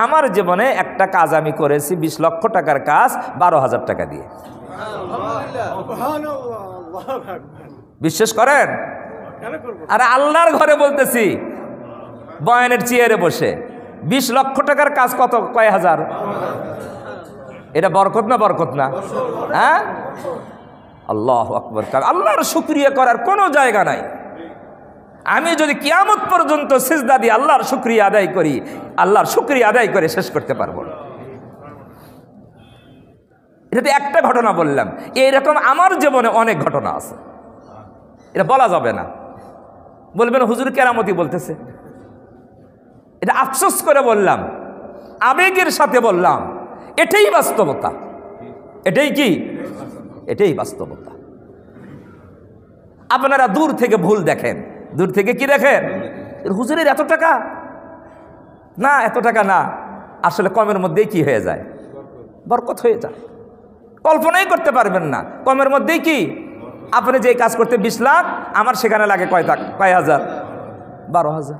আমার জীবনে একটা কাজ আমি করেছি, 20 লক্ষ টাকার কাজ 12,000 টাকা দিয়ে। বিশ্বাস করেন? আরে আল্লাহর ঘরে বলতেছি, বয়ানের চেয়ারে বসে 20 লক্ষ টাকার কাজ কত? কয় হাজার? এটা বরকত না? বরকত না? হ্যাঁ, আল্লাহু আকবার। আল্লাহর শুকরিয়া করার কোনো জায়গা নাই। আমি যদি কিয়ামত পর্যন্ত সিজদা দিয়ে আল্লাহর শুকরিয়া আদায় করি, আল্লাহর শুকরিয়া আদায় করে শেষ করতে পারবো না। এটা তো একটা ঘটনা বললাম, এইরকম আমার জীবনে অনেক ঘটনা আছে, এটা বলা যাবে না। বলবেন হুজুর কেরামতি বলতেছে। এটা আফসোস করে বললাম, আবেগের সাথে বললাম, এটাই বাস্তবতা। এটাই কি? এটাই বাস্তবতা। আপনারা দূর থেকে ভুল দেখেন, দূর থেকে কি দেখেন? হুজুরের এত টাকা না, এত টাকা না, আসলে কমের মধ্যেই কি হয়ে যায়? বরকত হয়ে যায়। কল্পনাই করতে পারবেন না, কমের মধ্যেই কি? আপনি যে কাজ করতে 20 লাখ, আমার সেখানে লাগে কয় হাজার? 12,000।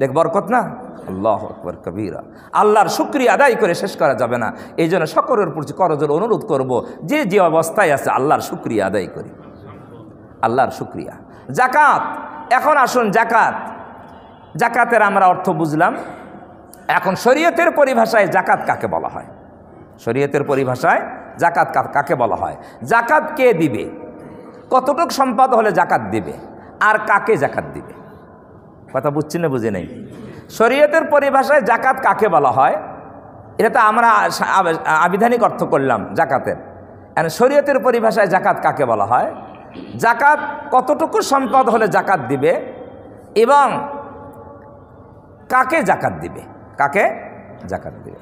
দেখ বরকত না? আল্লাহু আকবার কবীরা। আল্লাহর শুকরিয়া আদায় করে শেষ করা যাবে না। এই জন্য সকলের প্রতি করজোড়ে অনুরোধ করব, যে যে অবস্থায় আছে আল্লাহর শুকরিয়া আদায় করি, আল্লাহর শুকরিয়া। জাকাত, এখন আসুন জাকাতের আমরা অর্থ বুঝলাম। এখন শরীয়তের পরিভাষায় জাকাত কাকে বলা হয়? শরীয়তের পরিভাষায় জাকাত কাকে বলা হয়? জাকাত কে দিবে? কতটুক সম্পদ হলে জাকাত দিবে? আর কাকে জাকাত দিবে? কথা বুঝছেন না? বুঝে নেই। শরীয়তের পরিভাষায় জাকাত কাকে বলা হয়, এটা তো আমরা আবিধানিক অর্থ করলাম জাকাতের। শরীয়তের পরিভাষায় জাকাত কাকে বলা হয়? জাকাত কতটুকু সম্পদ হলে জাকাত দিবে এবং কাকে জাকাত দিবে? কাকে জাকাত দিবে?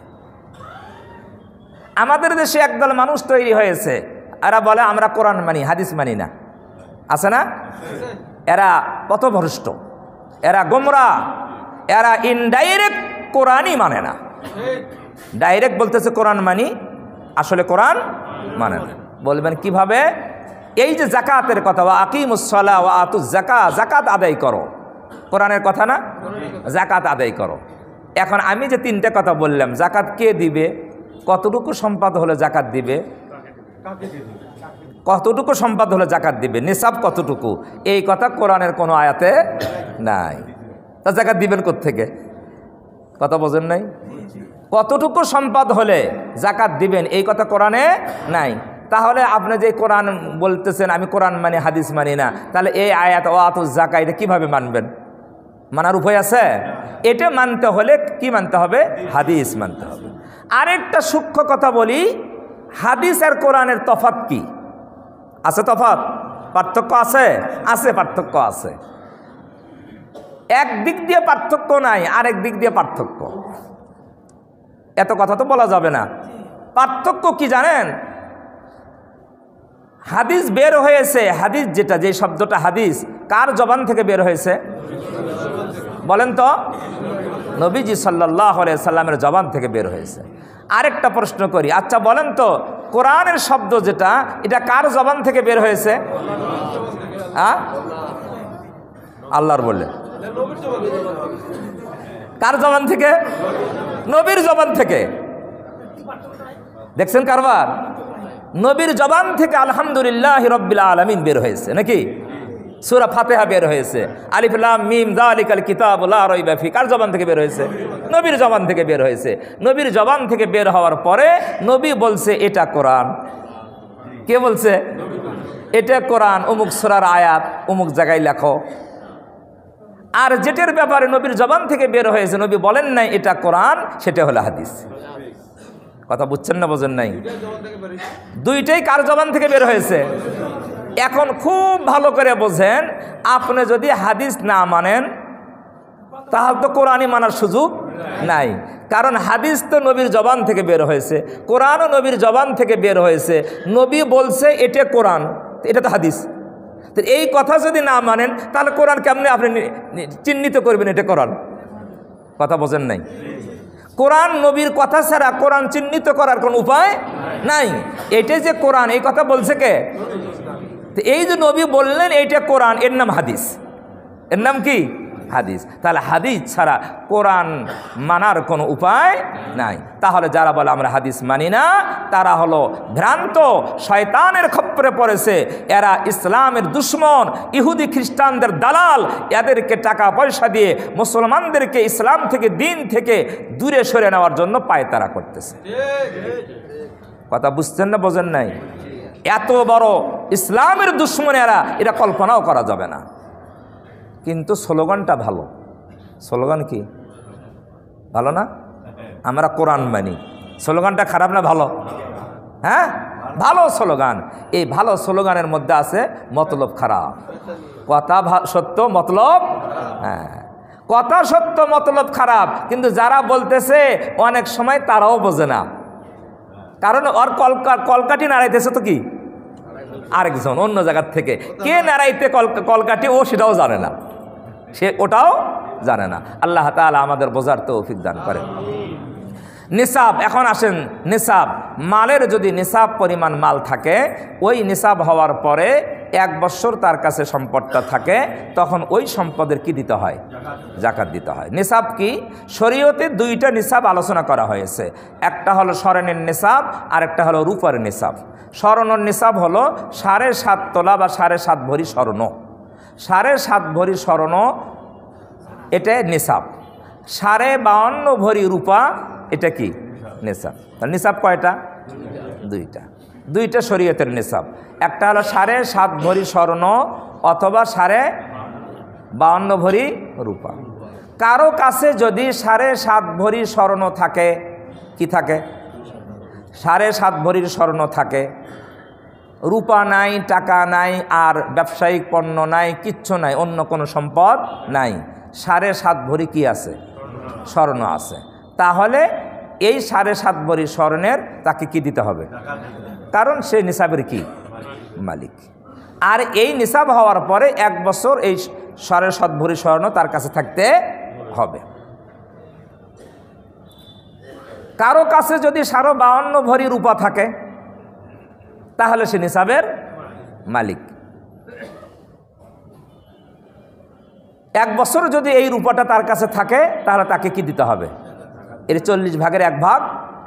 আমাদের দেশে একদল মানুষ তৈরি হয়েছে, এরা বলে আমরা কোরআন মানি, হাদিস মানি না। আছে না? এরা পথভ্রষ্ট, এরা গোমরা, এরা ইনডাইরেক্ট কোরআনই মানে না। ডাইরেক্ট বলতেছে কোরআন মানি, আসলে কোরআন মানে না। বলবেন কিভাবে? এই যে জাকাতের কথা, ওয়া আকিমুস সালাহ ওয়া আতুজ যাকাত, জাকাত আদায় করো, কোরআনের কথা না? জাকাত আদায় করো। এখন আমি যে 3টে কথা বললাম, জাকাত কে দিবে, কতটুকু সম্পদ হলে জাকাত দিবে, কতটুকু সম্পদ হলে জাকাত দিবে, নিসাব কতটুকু, এই কথা কোরআনের কোনো আয়াতে নাই। তা জাকাত দিবেন কোত্থেকে? কথা বোঝেন নাই? কতটুকু সম্পদ হলে জাকাত দিবেন এই কথা কোরআনে নাই। তাহলে আপনি যে কোরআন বলতেছেন আমি কোরআন মানি হাদিস মানি না, তাহলে এই আয়াত ও আতুজ জাকা এটা কীভাবে মানবেন? মানার উপায় আছে? এটা মানতে হলে কি মানতে হবে? হাদিস মানতে হবে। আরেকটা সূক্ষ্ম কথা বলি, হাদিস আর কোরআনের তফাৎ কি? আছে তফাৎ? পার্থক্য আছে? আছে, পার্থক্য আছে। এক দিক দিয়ে পার্থক্য নাই, আরেক দিক দিয়ে পার্থক্য। এত কথা তো বলা যাবে না। পার্থক্য কি জানেন? হাদিস বের হয়েছে, হাদিস যেটা, যে শব্দটা হাদিস কার জবান থেকে বের হয়েছে বলেন তো? নবীজি সাল্লাল্লাহু আলাইহি সাল্লামের জবান থেকে বের হয়েছে। আরেকটা প্রশ্ন করি, আচ্ছা বলেন তো কোরআনের শব্দ যেটা, এটা কার জবান থেকে বের হয়েছে? আল্লাহর বললেন। কার জবান থেকে? নবীর জবান থেকে। দেখছেন কারবার? নবীর জবান থেকে আলহামদুলিল্লাহ রাব্বিল আলামিন বের হয়েছে নাকি? সূরা ফাতিহা বের হয়েছে, আলিফ লাম মিম যালিকাল কিতাবু লা রাইবা ফি, কার জবান থেকে বের হয়েছে? নবীর জবান থেকে বের হয়েছে। নবীর জবান থেকে বের হওয়ার পরে নবী বলছে এটা কোরআন। কে বলছে? এটা কোরআন, অমুক সূরার আয়াত, অমুক জায়গায় লেখো। আর যেটার ব্যাপারে নবীর জবান থেকে বের হয়েছে নবী বলেন নাই এটা কোরআন, সেটা হলো হাদিস। কথা বুঝছেন না বোঝেন নাই? দুইটাই কার জবান থেকে বের হয়েছে? এখন খুব ভালো করে বোঝেন, আপনি যদি হাদিস না মানেন তাহলে তো কোরআনই মানার সুযোগ নাই। কারণ হাদিস তো নবীর জবান থেকে বের হয়েছে, কোরআনও নবীর জবান থেকে বের হয়েছে। নবী বলছে এটা কোরআন, এটা তো হাদিস। তো এই কথা যদি না মানেন তাহলে কোরআন কেমনে আপনি চিহ্নিত করবেন এটা কোরআন? কথা বোঝেন নাই? কোরআন নবীর কথা ছাড়া কোরআন চিহ্নিত করার কোনো উপায় নাই। এটাই যে কোরআন, এই কথা বলছে কে? তো এই যে নবী বললেন এইটা কোরআন, এর নাম হাদিস। এর নাম কি? হাদিস। তাহলে হাদিস ছাড়া কোরআন মানার কোনো উপায় নাই। তাহলে যারা বলে আমরা হাদিস মানি না, তারা হলো ভ্রান্ত, শয়তানের খপ্পরে পড়েছে। এরা ইসলামের দুশ্মন, ইহুদি খ্রিস্টানদের দালাল। এদেরকে টাকা পয়সা দিয়ে মুসলমানদেরকে ইসলাম থেকে, দিন থেকে দূরে সরে নেওয়ার জন্য পায়তারা করতেছে। কথা বুঝছেন না বোঝেন নাই? এত বড় ইসলামের দুশ্মন এরা, এটা কল্পনাও করা যাবে না। কিন্তু স্লোগানটা ভালো। স্লোগান কি? ভালো না? আমরা কোরআন মানি, স্লোগানটা খারাপ না ভালো? হ্যাঁ, ভালো স্লোগান। এই ভালো স্লোগানের মধ্যে আছে মতলব খারাপ। কথা সত্য, মতলব হ্যাঁ, কথা সত্য, মতলব খারাপ। কিন্তু যারা বলতেছে অনেক সময় তারাও বোঝে না। কারণ ওর কলকাঠি নাড়াইতেছে তো কি আরেকজন অন্য জায়গার থেকে। কে নাড়াইতে কলকাঠি ও সেটাও জানে না, সে ওটাও জানে না। আল্লাহ তাআলা আমাদের বোঝার তৌফিক দান করেন। নিসাব, এখন আসেন নিসাব। মালের যদি নিসাব পরিমাণ মাল থাকে, ওই নিসাব হওয়ার পরে 1 বছর তার কাছে সম্পদটা থাকে, তখন ওই সম্পদের কি দিতে হয়? জাকাত দিতে হয়। নিসাব কি? শরীয়তে 2টা নিসাব আলোচনা করা হয়েছে। একটা হলো স্বর্ণের নিসাব, আর একটা হলো রূপার নিসাব। স্বর্ণের নিসাব হলো 7.5 তোলা বা 7.5 ভরি স্বর্ণ। 7.5 ভরি স্বর্ণ এটা নিসাব। 52.5 ভরি রূপা এটা কি? নিসাব। নিসাব কয়টা? 2টা শরীয়তের নিসাব। একটা হলো 7.5 ভরি স্বর্ণ অথবা 52.5 ভরি রূপা। কারো কাছে যদি 7.5 ভরি স্বর্ণ থাকে, কি থাকে? 7.5 ভরির স্বর্ণ থাকে, রূপা নাই, টাকা নাই, আর ব্যবসায়িক পণ্য নাই, কিচ্ছু নাই, অন্য কোনো সম্পদ নাই, 7.5 ভরি কি আছে? স্বর্ণ আছে। তাহলে এই 7.5 ভরি স্বর্ণের তাকে কি দিতে হবে? কারণ সে নিসাবের কি মালিক। আর এই নিসাব হওয়ার পরে 1 বছর এই 7.5 ভরি স্বর্ণ তার কাছে থাকতে হবে। কারো কাছে যদি 52.5 ভরি রূপা থাকে তাহলে সে নিসাবের মালিক। 1 বছর যদি এই রূপাটা তার কাছে থাকে তাহলে তাকে কি দিতে হবে? এর 40 ভাগের 1 ভাগ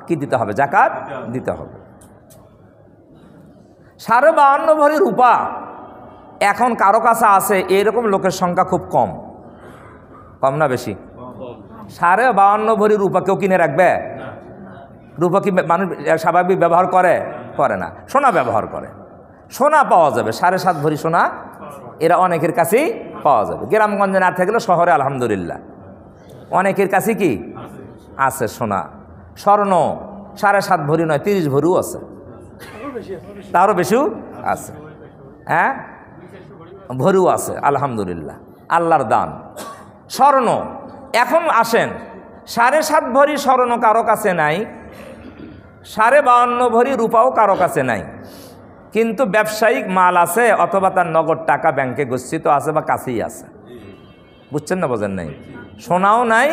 কি দিতে হবে? জাকাত দিতে হবে। 52.5 ভরি রূপা এখন কারো কাছে আছে, এইরকম লোকের সংখ্যা খুব কম। কম না বেশি? 52.5 ভরি রূপা কেউ কিনে রাখবে? রূপা কি মানুষ স্বাভাবিক ব্যবহার করে? করে না। সোনা ব্যবহার করে। সোনা পাওয়া যাবে, 7.5 ভরি সোনা এরা অনেকের কাছেই পাওয়া যাবে। গ্রামগঞ্জে না থাকলেও শহরে আলহামদুলিল্লাহ অনেকের কাছে কি আছে সোনা। স্বর্ণ 7.5 ভরি নয়, 30 ভরিও আছে, তারও বেশিও আছে। হ্যাঁ, ভরিও আছে আলহামদুলিল্লাহ, আল্লাহর দান। স্বর্ণ এখন আসেন, 7.5 ভরি স্বর্ণ কারো কাছে নাই, 52.5 ভরি রূপাও কারো কাছে নাই, কিন্তু ব্যবসায়িক মাল আছে অথবা তার নগদ টাকা ব্যাংকে গচ্ছিত আছে বা কাছেই আছে। বুঝছেন না বোঝেন নাই? সোনাও নাই,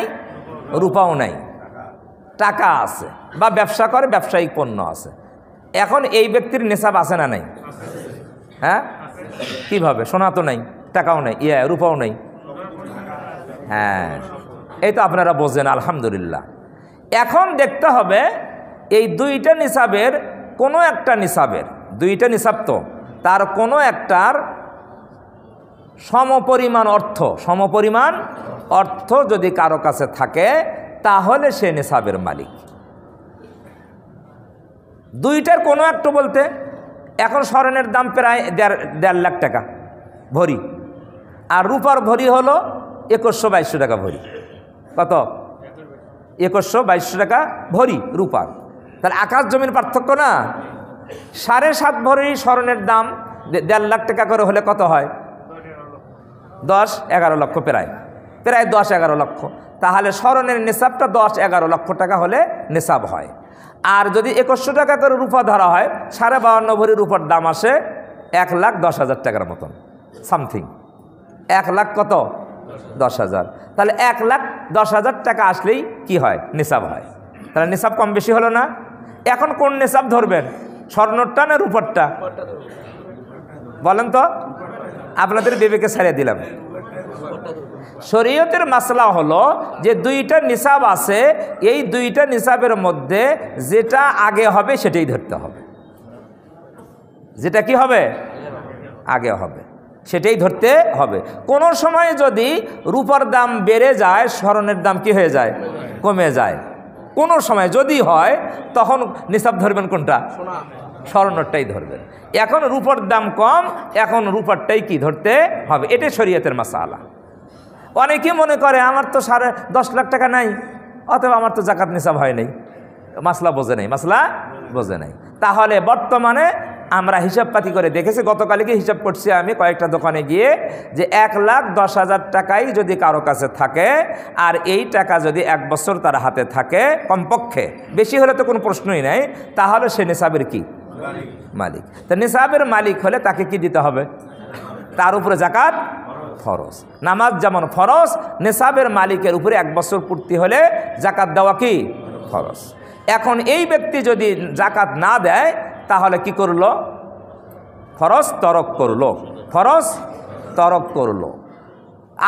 রূপাও নাই, টাকা আছে বা ব্যবসা করে, ব্যবসায়িক পণ্য আছে। এখন এই ব্যক্তির নেশাব আছে না নাই? হ্যাঁ, কিভাবে? সোনা তো নাই, টাকাও নাই, রূপাও নাই। হ্যাঁ, এই তো আপনারা বোঝেন আলহামদুলিল্লাহ। এখন দেখতে হবে এই দুইটা নিসাবের কোনো একটা নিসাবের, দুইটা নিসাব তো, তার কোনো একটার সমপরিমাণ অর্থ যদি কারো কাছে থাকে তাহলে সে নিসাবের মালিক। দুইটার কোনো একটা বলতে, এখন স্বর্ণের দাম প্রায় 1.5 লাখ টাকা ভরি, আর রূপার ভরি হলো 2100-2200 টাকা ভরি। কত? 2100-2200 টাকা ভরি রূপার। তাহলে আকাশ জমির পার্থক্য না? 7.5 ভরি স্বর্ণের দাম 1.5 লাখ টাকা করে হলে কত হয়? 10-11 লক্ষ, প্রায় 10-11 লক্ষ। তাহলে স্বর্ণের নিসাবটা 10-11 লক্ষ টাকা হলে নিসাব হয়। আর যদি 2100 টাকা করে রূপা ধরা হয়, 52.5 ভরি রূপার দাম আসে 1,10,000 টাকার মতন সামথিং। 1 লাখ কত? 10,000। তাহলে 1,10,000 টাকা আসলেই কি হয়? নিসাব হয়। তাহলে নিসাব কম বেশি হলো না? এখন কোন নিসাব ধরবেন, স্বর্ণটা না রূপারটা? বলেন তো, আপনাদের বিবেকে ছাড়িয়ে দিলাম। শরীয়তের মাসলা হলো যে দুইটা নিসাব আছে, এই দুইটা নিসাবের মধ্যে যেটা আগে হবে সেটাই ধরতে হবে। যেটা কি হবে? আগে হবে সেটাই ধরতে হবে। কোনো সময় যদি রূপার দাম বেড়ে যায়, স্বর্ণের দাম কি হয়ে যায়? কমে যায়। কোনো সময় যদি হয় তখন নিসাব ধরবেন কোনটা? স্বর্ণটাই ধরবেন। এখন রূপার দাম কম, এখন রূপারটাই কি ধরতে হবে। এটাই শরীয়তের মাসালা। অনেকে মনে করে আমার তো 10.5 লাখ টাকা নাই, অথবা আমার তো জাকাত নিসাব হয় নাই। মাসলা বোঝে নাই। তাহলে বর্তমানে আমরা হিসাব পাতি করে দেখেছি, গতকালকে হিসাব করছি আমি কয়েকটা দোকানে গিয়ে, যে 1,10,000 টাকাই যদি কারো কাছে থাকে, আর এই টাকা যদি 1 বছর তার হাতে থাকে কমপক্ষে, বেশি হলে তো কোনো প্রশ্নই নাই, তাহলে সে নিসাবের কি মালিক। তা নিসাবের মালিক হলে তাকে কি দিতে হবে? তার উপরে জাকাত ফরজ। নামাজ যেমন ফরজ, নিসাবের মালিকের উপরে 1 বছর পূর্তি হলে জাকাত দেওয়া কি ফরজ। এখন এই ব্যক্তি যদি জাকাত না দেয় তাহলে কি করলো? ফরজ তরক করলো।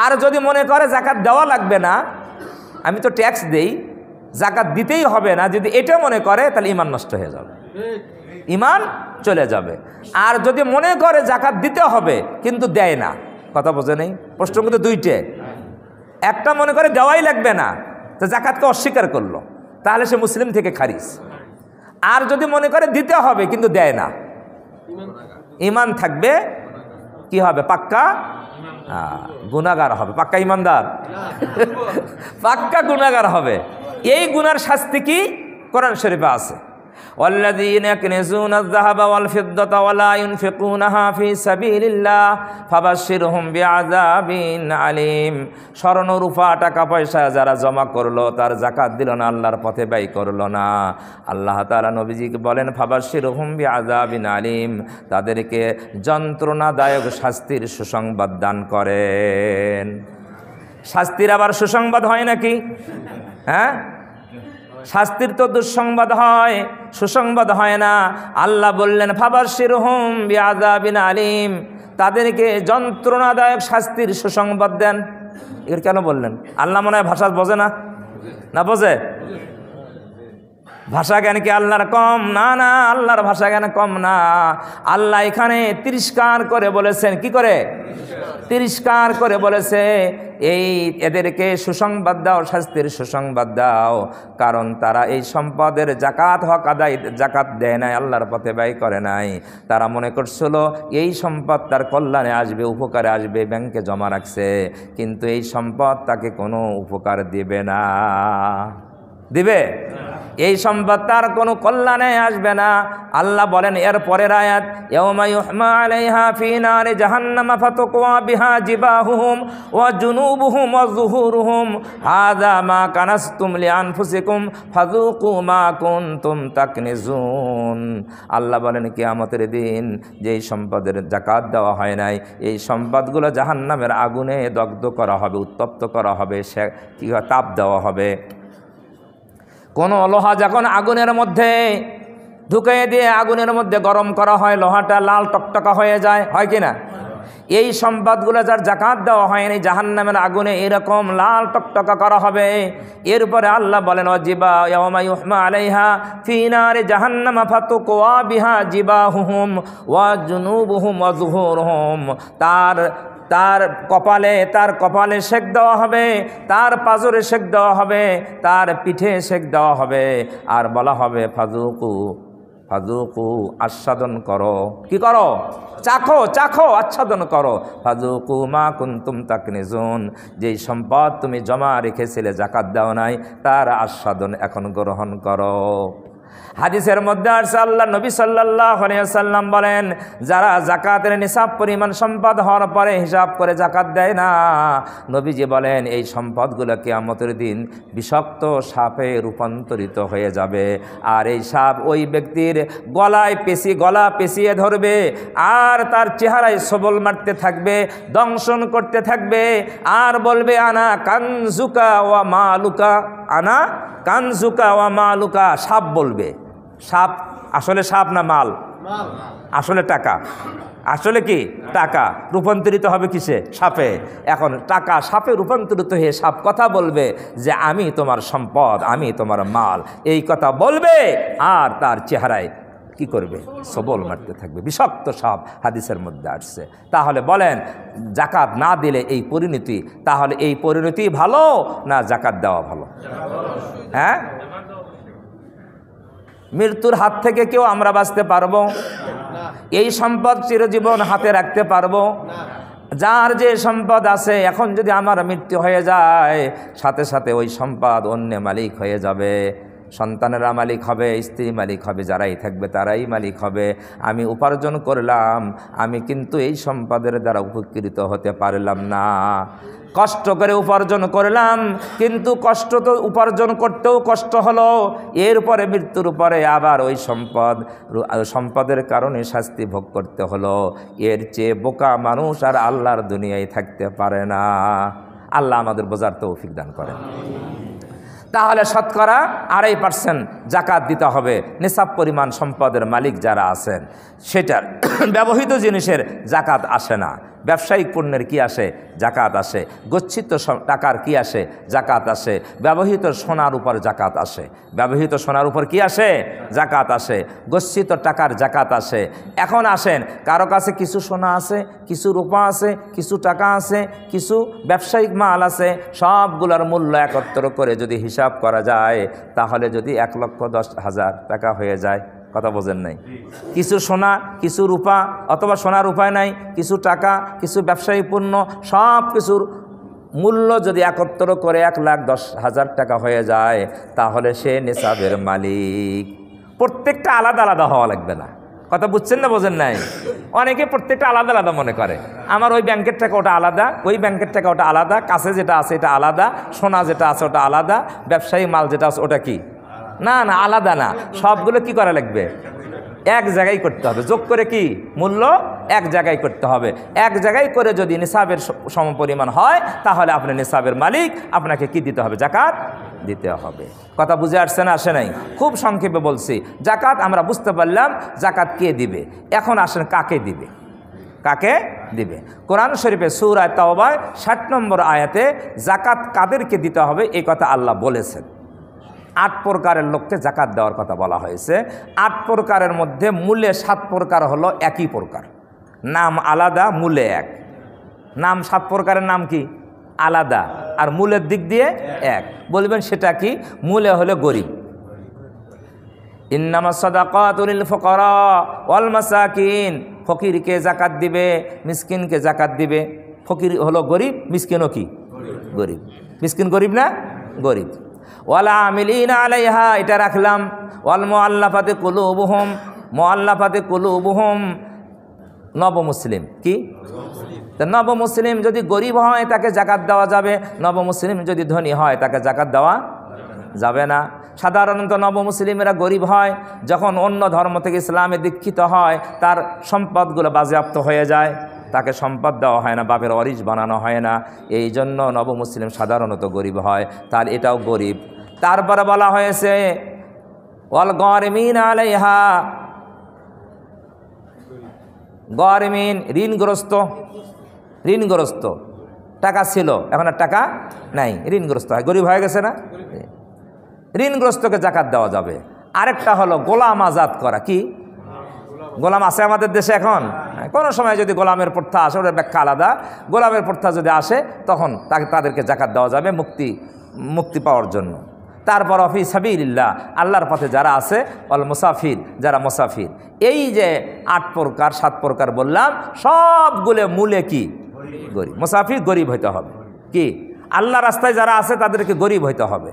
আর যদি মনে করে জাকাত দেওয়া লাগবে না, আমি তো ট্যাক্স দেই, জাকাত দিতেই হবে না, যদি এটা মনে করে তাহলে ঈমান নষ্ট হয়ে যাবে, ঈমান চলে যাবে। আর যদি মনে করে জাকাত দিতে হবে কিন্তু দেয় না, কথা বোঝে নেই? প্রশ্ন কিন্তু দুইটে। একটা মনে করে দেওয়াই লাগবে না, তো জাকাতকে অস্বীকার করলো, তাহলে সে মুসলিম থেকে খারিজ। আর যদি মনে করে দিতে হবে কিন্তু দেয় না, ঈমান থাকবে, কি হবে? পাক্কা গুনাহগার হবে। পাক্কা ঈমানদার পাক্কা গুনাহগার হবে। এই গুনার শাস্তি কি? কোরআন শরীফে আছে, والذين يكنزون الذهب والفضة ولا ينفقونها في سبيل الله فبشرهم بعذاب عليم। স্বর্ণ রূপা টাকা পয়সা যারা জমা করলো, তার জাকাত দিল না, আল্লাহর পথে ব্যয় করলো না, আল্লাহ তাআলা নবীজিকে বলেন ফাবাশশিরহুম বিআযাবিন আলিম, তাদেরকে যন্ত্রণাদায়ক শাস্তির সুসংবাদ দান করেন। শাস্তির আবার সুসংবাদ হয় নাকি? হ্যাঁ, শাস্তির তো দুঃসংবাদ হয়, সুসংবাদ হয় না। আল্লাহ বললেন ফাবাশশিরহুম বিআযাবিন আলিম, তাদেরকে যন্ত্রণাদায়ক শাস্তির সুসংবাদ দেন। এর কেন বললেন? আল্লাহ মনে হয় ভাষা বোঝে না বোঝে? ভাষা জ্ঞান কি আল্লাহর কম? না না, আল্লাহর ভাষা জ্ঞান কম না। আল্লাহ এখানে তিরস্কার করে বলেছেন, কি করে? তিরস্কার করে বলেছে, এদেরকে সুসংবাদ দাও, শাস্তির সুসংবাদ দাও, কারণ তারা এই সম্পদের জাকাত হক আদায়, জাকাত দেয় নাই, আল্লাহর পথে ব্যয় করে নাই। তারা মনে করছিল এই সম্পদ তার কল্যাণে আসবে, উপকারে আসবে, ব্যাংকে জমা রাখছে, কিন্তু এই সম্পদ তাকে কোনো উপকার দিবে না। দিবে? এই সম্পদ তার কোনো কল্যাণে আসবে না। আল্লাহ বলেন এর পরের আয়াত, ইয়াউমা ইউহমা আলাইহা ফি নারি জাহান্নামা ফাতুকওয়া বিহা জিবাহুহুম ওয়া জুনুবুহুম ওয়া যুহুরুহুম হাযা মা কানাসতুম লিআনফুসিকুম ফাযুকু মা কুনতুম তাকনিজুন। আল্লাহ বলেন কিয়ামতের দিন যেই সম্পদের যাকাত দেওয়া হয় নাই, এই সম্পদগুলো জাহান্নামের আগুনে দগ্ধ করা হবে, উত্তপ্ত করা হবে, সে কি তাপ দেওয়া হবে। কোনো লোহা যখন আগুনের মধ্যে ঢুকিয়ে দিয়ে আগুনের মধ্যে গরম করা হয়, লোহাটা লাল টকটকা হয়ে যায়, হয় কি না? এই সম্পদগুলো যার জাকাত দেওয়া হয়নি, জাহান্নামের আগুনে এরকম লাল টকটকা করা হবে। এরপরে আল্লাহ বলেন ওয়াজিবা ইয়াউমা ইউহমা আলাইহা ফি নারি জাহান্নামা ফাতুকওয়া বিহা জিবাহুহুম ওয়া জুনুবুহুম ওয়া যুহুরুহুম। তার কপালে সেক দেওয়া হবে, তার পাজরে সেক দেওয়া হবে, তার পিঠে সেক দেওয়া হবে, আর বলা হবে ফাজুকু আস্বাদন করো, কি করো? চাখো আচ্ছাদন করো, ফাজুকু মা কুনতুম তাকনিজুন। যেই সম্পদ তুমি জমা রেখেছিলে, জাকাত দাও নাই, তার আস্বাদন এখন গ্রহণ করো। হাদিসের মধ্যে আসছে আল্লাহ নবী সাল্লাল্লাহু আলাইহি ওয়াসাল্লাম বলেন, যারা জাকাতের নিসাব পরিমাণ সম্পদ হওয়ার পরে হিসাব করে জাকাত দেয় না, নবীজি বলেন এই সম্পদগুলো কিয়ামতের দিন বিষাক্ত সাপে রূপান্তরিত হয়ে যাবে। আর এই সাপ ওই ব্যক্তির গলা পেঁচিয়ে ধরবে, আর তার চেহারায় সবল মারতে থাকবে, দংশন করতে থাকবে, আর বলবে আনা কানজুকা ওয়া মালুকা, আনা কানজুকা ওয়া মালুকা। সাপ বলবে, সাপ আসলে সাপ না মাল? আসলে টাকা। আসলে কি? টাকা। রূপান্তরিত হবে কিসে? সাপে। এখন টাকা সাপে রূপান্তরিত হয়ে সাপ কথা বলবে যে আমি তোমার সম্পদ, আমি তোমার মাল, এই কথা বলবে, আর তার চেহারায় কি করবে? সবল মারতে থাকবে, বিষাক্ত সাপ হাদিসের মধ্যে আসছে। তাহলে বলেন জাকাত না দিলে এই পরিণতি, তাহলে এই পরিণতি ভালো না জাকাত দেওয়া ভালো? হ্যাঁ, মৃত্যুর হাত থেকে কেউ আমরা বাঁচতে পারবো? এই সম্পদ চিরজীবন হাতে রাখতে পারবো? যার যে সম্পদ আছে, এখন যদি আমার মৃত্যু হয়ে যায়, সাথে সাথে ওই সম্পদ অন্য মালিক হয়ে যাবে, সন্তানেরা মালিক হবে, স্ত্রী মালিক হবে, যারাই থাকবে তারাই মালিক হবে। আমি উপার্জন করলাম, আমি কিন্তু এই সম্পদের দ্বারা উপকৃত হতে পারলাম না। কষ্ট করে উপার্জন করলাম, কিন্তু কষ্ট তো উপার্জন করতেও কষ্ট হলো, এরপরে মৃত্যুর পরে আবার ওই সম্পদের কারণে শাস্তি ভোগ করতে হলো। এর চেয়ে বোকা মানুষ আর আল্লাহর দুনিয়ায় থাকতে পারে না। আল্লাহ আমাদের বোঝার তৌফিক দান করেন। তাহলে শতকরা 2.5% জাকাত দিতে হবে। নিসাব পরিমাণ সম্পদের মালিক যারা আছেন, সেটার ব্যবহৃত জিনিসের জাকাত আসে না। ব্যবসায়িক পণ্যের কি আসে? জাকাত আসে। গচ্ছিত টাকার কি আসে? জাকাত আসে। ব্যবহৃত সোনার উপর জাকাত আসে। ব্যবহৃত সোনার উপর কি আসে? জাকাত আসে। গচ্ছিত টাকার জাকাত আসে। এখন আসেন, কারো কাছে কিছু সোনা আছে, কিছু রূপা আছে, কিছু টাকা আছে, কিছু ব্যবসায়িক মাল আছে, সবগুলোর মূল্য একত্র করে যদি হিসাব করা যায়, তাহলে যদি 1,10,000 টাকা হয়ে যায়, কথা বোঝেন নাই? কিছু সোনা, কিছু রূপা, অথবা সোনার উপায় নাই, কিছু টাকা, কিছু ব্যবসায়ী পণ্য, সব কিছুর মূল্য যদি একত্র করে 1,10,000 টাকা হয়ে যায়, তাহলে সে নিসাবের মালিক। প্রত্যেকটা আলাদা আলাদা হওয়া লাগবে না। কথা বুঝছেন না বোঝেন নাই? অনেকে প্রত্যেকটা আলাদা আলাদা মনে করে, আমার ওই ব্যাংকের টাকা ওটা আলাদা, ওই ব্যাংকের টাকা ওটা আলাদা, কাছে যেটা আছে এটা আলাদা, সোনা যেটা আছে ওটা আলাদা, ব্যবসায়ী মাল যেটা আছে ওটা কি? না না, আলাদা না, সবগুলো কি করা লাগবে? এক জায়গায় করতে হবে। যোগ করে কি মূল্য এক জায়গায় করতে হবে। এক জায়গায় করে যদি নিসাবের সমপরিমাণ হয়, তাহলে আপনি নিসাবের মালিক, আপনাকে কি দিতে হবে? জাকাত দিতে হবে। কথা বুঝে আসছে না আসে নাই? খুব সংক্ষেপে বলছি। জাকাত আমরা বুঝতে পারলাম, জাকাত কে দিবে। এখন আসেন কাকে দিবে? কাকে দিবে? কোরআন শরীফে সূরা তাওবা 60 নম্বর আয়াতে জাকাত কাদেরকে দিতে হবে এই কথা আল্লাহ বলেছেন। 8 প্রকারের লোককে জাকাত দেওয়ার কথা বলা হয়েছে। 8 প্রকারের মধ্যে মূলে 7 প্রকার হলো একই প্রকার, নাম আলাদা, মূলে এক। নাম 7 প্রকারের নাম কি? আলাদা, আর মূলের দিক দিয়ে এক। বলবেন সেটা কি? মূলে হলো গরিব। ইন্নামাস সাদাকাতু লিল ফুকারা ওয়াল মাসাকিন, ফকিরকে জাকাত দিবে, মিসকিনকে জাকাত দিবে। ফকির হলো গরিব, মিসকিনও কি? গরিব। মিসকিন গরিব না? গরিব। ওয়ালা আমিলিনা আলাইহা, এটা রাখলাম। ওয়াল মুআল্লাফাতি কুলুবুহুম, মুআল্লাফাতি কুলুবুহুম নবমুসলিম কি? তো নবমুসলিম যদি গরিব হয় তাকে জাকাত দেওয়া যাবে, নবমুসলিম যদি ধনী হয় তাকে জাকাত দেওয়া যাবে না। সাধারণত নবমুসলিমেরা গরিব হয় যখন অন্য ধর্ম থেকে ইসলামে দীক্ষিত হয়, তার সম্পদগুলো বাজেয়াপ্ত হয়ে যায়, তাকে সম্পদ দেওয়া হয় না, বাপের ওয়ারিশ বানানো হয় না, এই জন্য নবমুসলিম সাধারণত গরিব হয়। তাহলে এটাও গরিব। তারপরে বলা হয়েছে ওয়াল গারিমিন আলাইহা, গারিমিন ঋণগ্রস্ত, ঋণগ্রস্ত টাকা ছিল এখন আর টাকা নাই, ঋণগ্রস্ত হয়, গরিব হয়ে গেছে না, ঋণগ্রস্তকে জাকাত দেওয়া যাবে। আরেকটা হলো গোলাম আজাদ করা। কি গোলাম আছে আমাদের দেশে এখন? কোনো সময় যদি গোলামের প্রথা আসে, ওটার ব্যাখ্যা আলাদা। গোলামের প্রথা যদি আসে তখন তাদেরকে জাকাত দেওয়া যাবে মুক্তি পাওয়ার জন্য। তারপর ফি সাবিলিল্লাহ, আল্লাহর পথে যারা আছে, অল মুসাফির, যারা মুসাফির। এই যে 8 প্রকার 7 প্রকার বললাম, সবগুলো মূলে কি? গরিব। মুসাফির গরিব হইতে হবে। কি আল্লাহ রাস্তায় যারা আছে তাদেরকে গরিব হইতে হবে।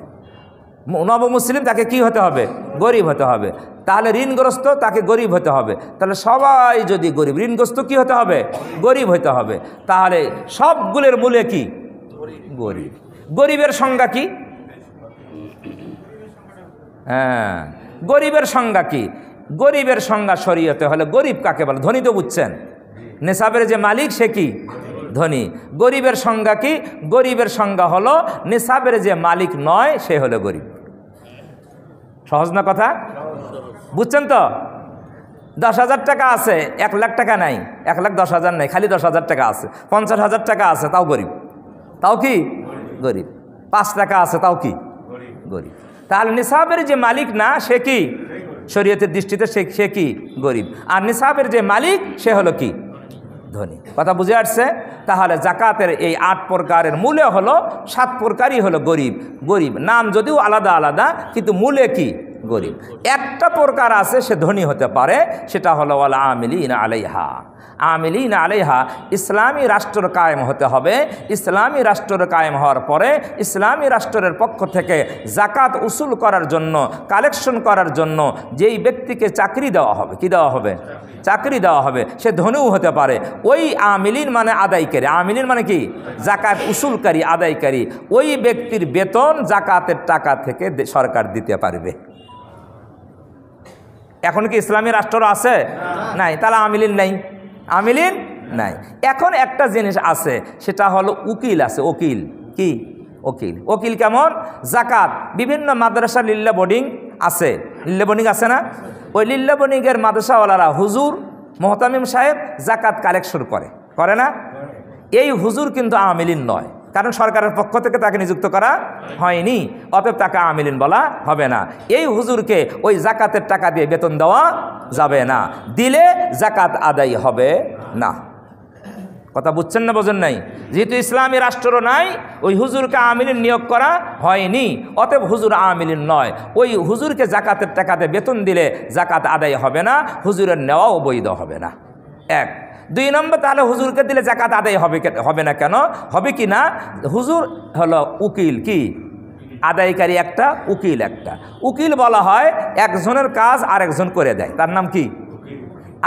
নবমুসলিম তাকে কি হতে হবে? গরিব হতে হবে। তাহলে ঋণগ্রস্ত তাকে গরিব হতে হবে। তাহলে সবাই যদি গরিব, ঋণগ্রস্ত কি হতে হবে? গরিব হতে হবে। তাহলে সবগুলোর মূলে কি? গরিব। গরিবের সংজ্ঞা কি? হ্যাঁ, গরিবের সংজ্ঞা কি? গরিবের সংজ্ঞা শরীয়তে হলে গরিব কাকে বলে? ধনী তো বুঝছেন, নেশাবের যে মালিক সে কি? ধনী। গরিবের সংজ্ঞা কি? গরিবের সংজ্ঞা হলো নেশাবের যে মালিক নয় সে হলো গরিব। সহজ না কথা? বুঝছেন তো? 10,000 টাকা আছে, 1 লাখ টাকা নাই, 1,10,000 নাই, খালি 10,000 টাকা আছে, 50,000 টাকা আছে, তাও গরিব। তাও কি? গরিব। 5 টাকা আছে, তাও কি? গরিব। তাহলে নিসাবের যে মালিক না সে কি? শরীয়তের দৃষ্টিতে সে কি? গরিব। আর নিসাবের যে মালিক সে হলো কি? ধনী। কথা বুঝে আসছে? তাহলে জাকাতের এই 8 প্রকারের মূলে হলো 7 প্রকারই হলো গরিব। গরিব নাম যদিও আলাদা আলাদা, কিন্তু মূলে কি? গরিব। একটা প্রকার আছে সে ধনী হতে পারে, সেটা হলো ওয়াল আমিলিনা আলাইহা। আমিলিনা আলাইহা, ইসলামী রাষ্ট্র কায়েম হতে হবে। ইসলামী রাষ্ট্র কায়েম হওয়ার পরে ইসলামী রাষ্ট্রের পক্ষ থেকে জাকাত উসুল করার জন্য, কালেকশন করার জন্য যেই ব্যক্তিকে চাকরি দেওয়া হবে, কি দেওয়া হবে? চাকরি দেওয়া হবে, সে ধনীও হতে পারে। ওই আমিলিন মানে আদায়কারী, আমিলিন মানে কি? জাকাত উসুলকারী, আদায়কারী। ওই ব্যক্তির বেতন জাকাতের টাকা থেকে সরকার দিতে পারবে। এখন কি ইসলামী রাষ্ট্র আছে? নাই। তাহলে আমিলিন নাই, আমিলিন নাই। এখন একটা জিনিস আছে, সেটা হলো উকিল আছে। উকিল কি? উকিল। উকিল কেমন? জাকাত বিভিন্ন মাদ্রাসা লিল্লা বোর্ডিং আছে, লিল্লা বোর্ডিং আছে না? ওই লিল্লা বোর্ডিংয়ের মাদ্রাসাওয়ালারা হুজুর মোহতামিম সাহেব জাকাত কালেকশন করে না? এই হুজুর কিন্তু আমিলিন নয়, কারণ সরকারের পক্ষ থেকে তাকে নিযুক্ত করা হয়নি, অতএব তাকে আমিলিন বলা হবে না। এই হুজুরকে ওই জাকাতের টাকা দিয়ে বেতন দেওয়া যাবে না, দিলে জাকাত আদায় হবে না। কথা বুঝছেন না বোঝেন নাই? যেহেতু ইসলামী রাষ্ট্র নাই, ওই হুজুরকে আমিলিন নিয়োগ করা হয়নি, অতএব হুজুর আমিলিন নয়। ওই হুজুরকে জাকাতের টাকাতে বেতন দিলে জাকাত আদায় হবে না, হুজুরের নেওয়াও বৈধ হবে না। 1। 2 নম্বর, তাহলে হুজুরকে দিলে জাকাত আদায় হবে না কেন? হবে কি না? হুজুর হলো উকিল। কি? আদায়কারী একটা, উকিল একটা। উকিল বলা হয় একজনের কাজ আরেকজন করে দেয়, তার নাম কি?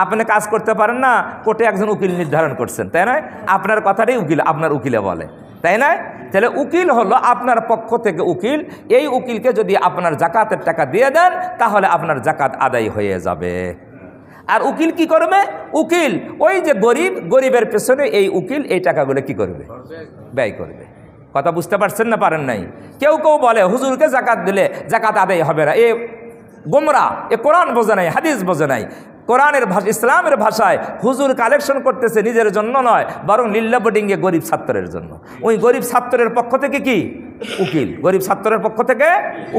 আপনি কাজ করতে পারেন না, কোর্টে একজন উকিল নির্ধারণ করছেন, তাই নয়? আপনার কথাটাই উকিল আপনার উকিলে বলে, তাই না? তাহলে উকিল হলো আপনার পক্ষ থেকে উকিল। এই উকিলকে যদি আপনার জাকাতের টাকা দিয়ে দেন তাহলে আপনার জাকাত আদায় হয়ে যাবে। আর উকিল কি করবে? উকিল ওই যে গরিবের পেছনে এই উকিল এই টাকাগুলো কি করবে? ব্যয় করবে। কথা বুঝতে পারছেন না পারেন নাই? কেউ বলে হুজুরকে জাকাত দিলে জাকাত আদায় হবে না, এ গোমরা, এ কোরআন বোঝে নাই, হাদিস বোঝে নাই। কোরআনের ভাষা, ইসলামের ভাষায় হুজুর কালেকশন করতেছে নিজের জন্য নয়, বরং লিল্লা বোর্ডিংয়ে গরিব ছাত্রের জন্য। ওই গরিব ছাত্রের পক্ষ থেকে কি উকিল, গরিব ছাত্রের পক্ষ থেকে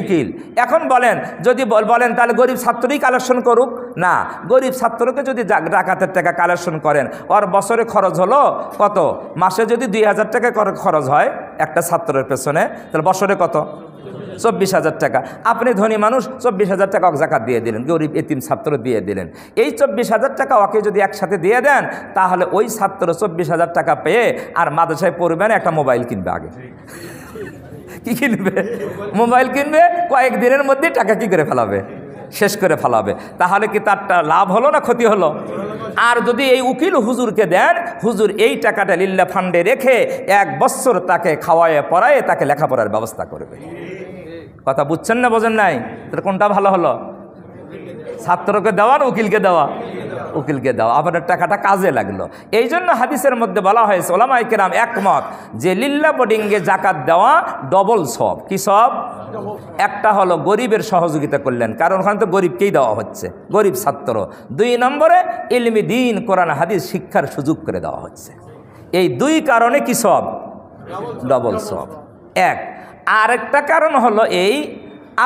উকিল। এখন বলেন, যদি বলেন তাহলে গরিব ছাত্রই কালেকশন করুক, না, গরিব ছাত্রকে যদি ডাকাতের টাকা কালেকশন করেন, ওর বছরে খরচ হলো কত? মাসে যদি 2000 টাকা খরচ হয় একটা ছাত্রের পেছনে, তাহলে বছরে কত? 24,000 টাকা। আপনি ধনী মানুষ, 24,000 টাকা জাকাত দিয়ে দিলেন, গরিব এতিম ছাত্র দিয়ে দিলেন। এই 24,000 টাকা ওকে যদি একসাথে দিয়ে দেন, তাহলে ওই ছাত্র 24,000 টাকা পেয়ে আর মাদ্রাসায় পড়বে না, একটা মোবাইল কিনবে। আগে কি কিনবে? মোবাইল কিনবে। কয়েকদিনের মধ্যে টাকা কি করে ফেলাবে? শেষ করে ফেলাবে। তাহলে কি তার লাভ হলো না ক্ষতি হলো? আর যদি এই উকিল হুজুরকে দেন, হুজুর এই টাকাটা লিল্লা ফান্ডে রেখে 1 বছর তাকে খাওয়ায় পড়ায় তাকে লেখাপড়ার ব্যবস্থা করবে। কথা বুঝছেন না বোঝেন নাই? তাহলে কোনটা ভালো হলো? ছাত্রকে দেওয়া না উকিলকে দেওয়া? উকিলকে দেওয়া। আপনার টাকাটা কাজে লাগলো। এই জন্য হাদিসের মধ্যে বলা হয়েছে, ওলামায়ে কেরাম একমত যে লিল্লা বোর্ডিংয়ে জাকাত দেওয়া ডবল সব। কি সব? একটা হলো গরিবের সহযোগিতা করলেন, কারণ ওখানে তো গরিবকেই দেওয়া হচ্ছে, গরিব ছাত্র। 2 নম্বরে ইলমি দিন, কোরআন হাদিস শিক্ষার সুযোগ করে দেওয়া হচ্ছে। এই 2 কারণে কি সব? ডবল সব। এক। আরেকটা কারণ হলো এই,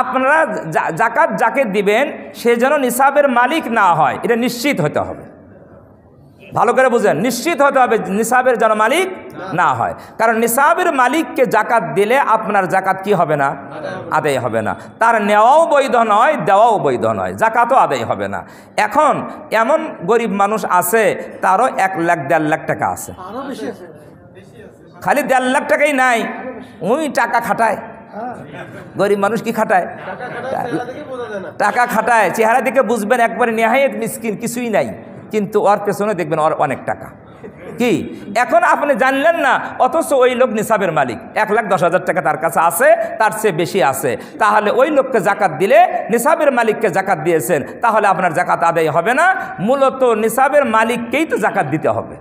আপনারা জাকাত যাকে দিবেন সে যেন নিসাবের মালিক না হয়, এটা নিশ্চিত হতে হবে। ভালো করে বুঝেন, নিশ্চিত হতে হবে নিসাবের যেন মালিক না হয়। কারণ নিসাবের মালিককে জাকাত দিলে আপনার জাকাত কি হবে না? আদায় হবে না। তার নেওয়াও বৈধ নয়, দেওয়াও বৈধ নয়, জাকাতও আদায় হবে না। এখন এমন গরিব মানুষ আছে, তারও 1 লাখ 1.5 লাখ টাকা আছে, খালি 1.5 লাখ টাকাই নাই, ওই টাকা খাটায়। গরিব মানুষ কি খাটায়? টাকা খাটায়। চেহারা দেখে বুঝবেন একবারে নেহায়েত মিসকিন, কিছুই নাই, কিন্তু ওর পেছনে দেখবেন ওর অনেক টাকা। কি এখন আপনি জানলেন না, অথচ ওই লোক নিসাবের মালিক, 1,10,000 টাকা তার কাছে আছে, তার চেয়ে বেশি আছে। তাহলে ওই লোককে জাকাত দিলে নিসাবের মালিককে জাকাত দিয়েছেন, তাহলে আপনার জাকাত আদায় হবে না। মূলত নিসাবের মালিককেই তো জাকাত দিতে হবে,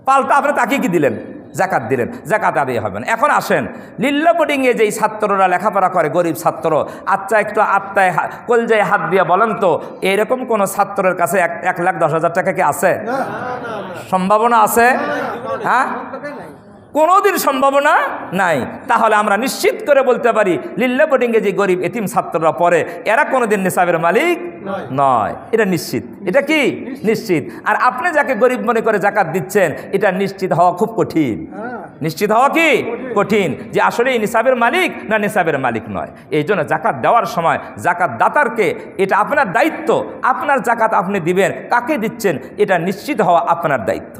পাল্টা আপনি তাকে কি দিলেন? জাকাত দিলেন, জাকাত আদায় হবে না। এখন আসেন, লিল্লা বোর্ডিংয়ে যেই ছাত্ররা লেখাপড়া করে, গরিব ছাত্র, আচ্ছা একটু আত্মায় কলজায় হাত দিয়ে বলেন তো, এরকম কোন ছাত্রের কাছে 1,10,000 টাকা কি আছে? সম্ভাবনা আছে? হ্যাঁ, কোনোদিন সম্ভাবনা নাই। তাহলে আমরা নিশ্চিত করে বলতে পারি, লিল্লা বোর্ডিংয়ে যে গরিব এতিম ছাত্ররা পড়ে, এরা কোনোদিন নিসাবের মালিক নয়, এটা নিশ্চিত। এটা কি নিশ্চিত? আর আপনি যাকে গরিব মনে করে জাকাত দিচ্ছেন, এটা নিশ্চিত হওয়া খুব কঠিন। নিশ্চিত হওয়া কি কঠিন, যে আসলে এই নিসাবের মালিক না নিসাবের মালিক নয়। এই জন্য জাকাত দেওয়ার সময় জাকাত দাতারকে, এটা আপনার দায়িত্ব, আপনার জাকাত আপনি দিবেন, কাকে দিচ্ছেন এটা নিশ্চিত হওয়া আপনার দায়িত্ব।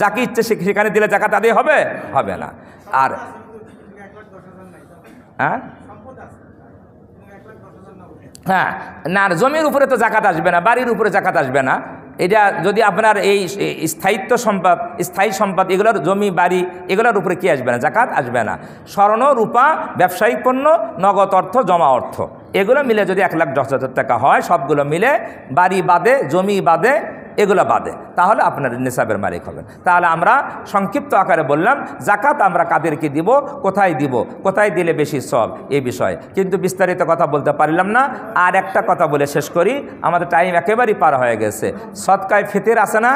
যাকে ইচ্ছে সেখানে দিলে জাকাত আদায় হবে? হবে না। আর হ্যাঁ, না, জমির উপরে তো জাকাত আসবে না, বাড়ির উপরে জাকাত আসবে না। এটা যদি আপনার এই স্থায়িত্ব সম্পদ, স্থায়ী সম্পদ, এগুলোর জমি বাড়ি, এগুলোর উপরে কি আসবে না? জাকাত আসবে না। স্বর্ণ, রূপা, ব্যবসায়িক পণ্য, নগদ অর্থ, জমা অর্থ, এগুলো মিলে যদি 1,10,000 টাকা হয়, সবগুলো মিলে, বাড়ি বাদে, জমি বাদে, এগুলো বাদে, তাহলে আপনার নিসাবের মালিক হবেন। তাহলে আমরা সংক্ষিপ্ত আকারে বললাম জাকাত আমরা কাদেরকে দিব, কোথায় দিব, কোথায় দিলে বেশি সব, এই বিষয়ে কিন্তু বিস্তারিত কথা বলতে পারলাম না। আর একটা কথা বলে শেষ করি, আমাদের টাইম একেবারেই পার হয়ে গেছে। সদকায় ফিতর আছে না?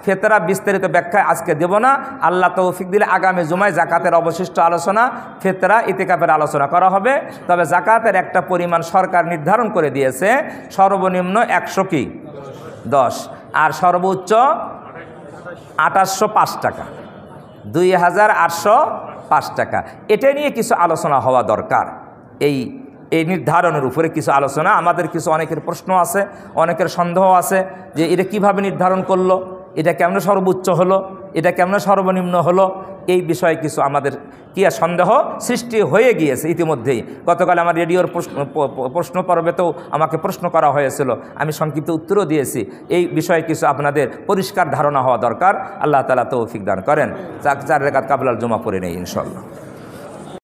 ফেতরা বিস্তারিত ব্যাখ্যায় আজকে দেব না। আল্লাহ তৌফিক দিলে আগামী জুমায় জাকাতের অবশিষ্ট আলোচনা, ফেতরা, ইতিকাফের আলোচনা করা হবে। তবে জাকাতের একটা পরিমাণ সরকার নির্ধারণ করে দিয়েছে, সর্বনিম্ন 110 আর সর্বোচ্চ 2805 টাকা, 2805 টাকা। এটা নিয়ে কিছু আলোচনা হওয়া দরকার। এই নির্ধারণের উপরে কিছু আলোচনা, আমাদের কিছু অনেকের প্রশ্ন আছে, অনেকের সন্দেহ আছে যে এটা কিভাবে নির্ধারণ করলো, এটা কেমন সর্বোচ্চ হলো, এটা কেমন সর্বনিম্ন হলো, এই বিষয়ে কিছু আমাদের কি সন্দেহ সৃষ্টি হয়ে গিয়েছে ইতিমধ্যেই। গতকাল আমার রেডিওর প্রশ্ন পর্বেতেও আমাকে প্রশ্ন করা হয়েছিল, আমি সংক্ষিপ্ত উত্তরও দিয়েছি। এই বিষয়ে কিছু আপনাদের পরিষ্কার ধারণা হওয়া দরকার। আল্লাহ তাআলা তৌফিক দান করেন। 4 রাকাত কাবলাল জুমা পড়ে নেই ইনশাআল্লাহ।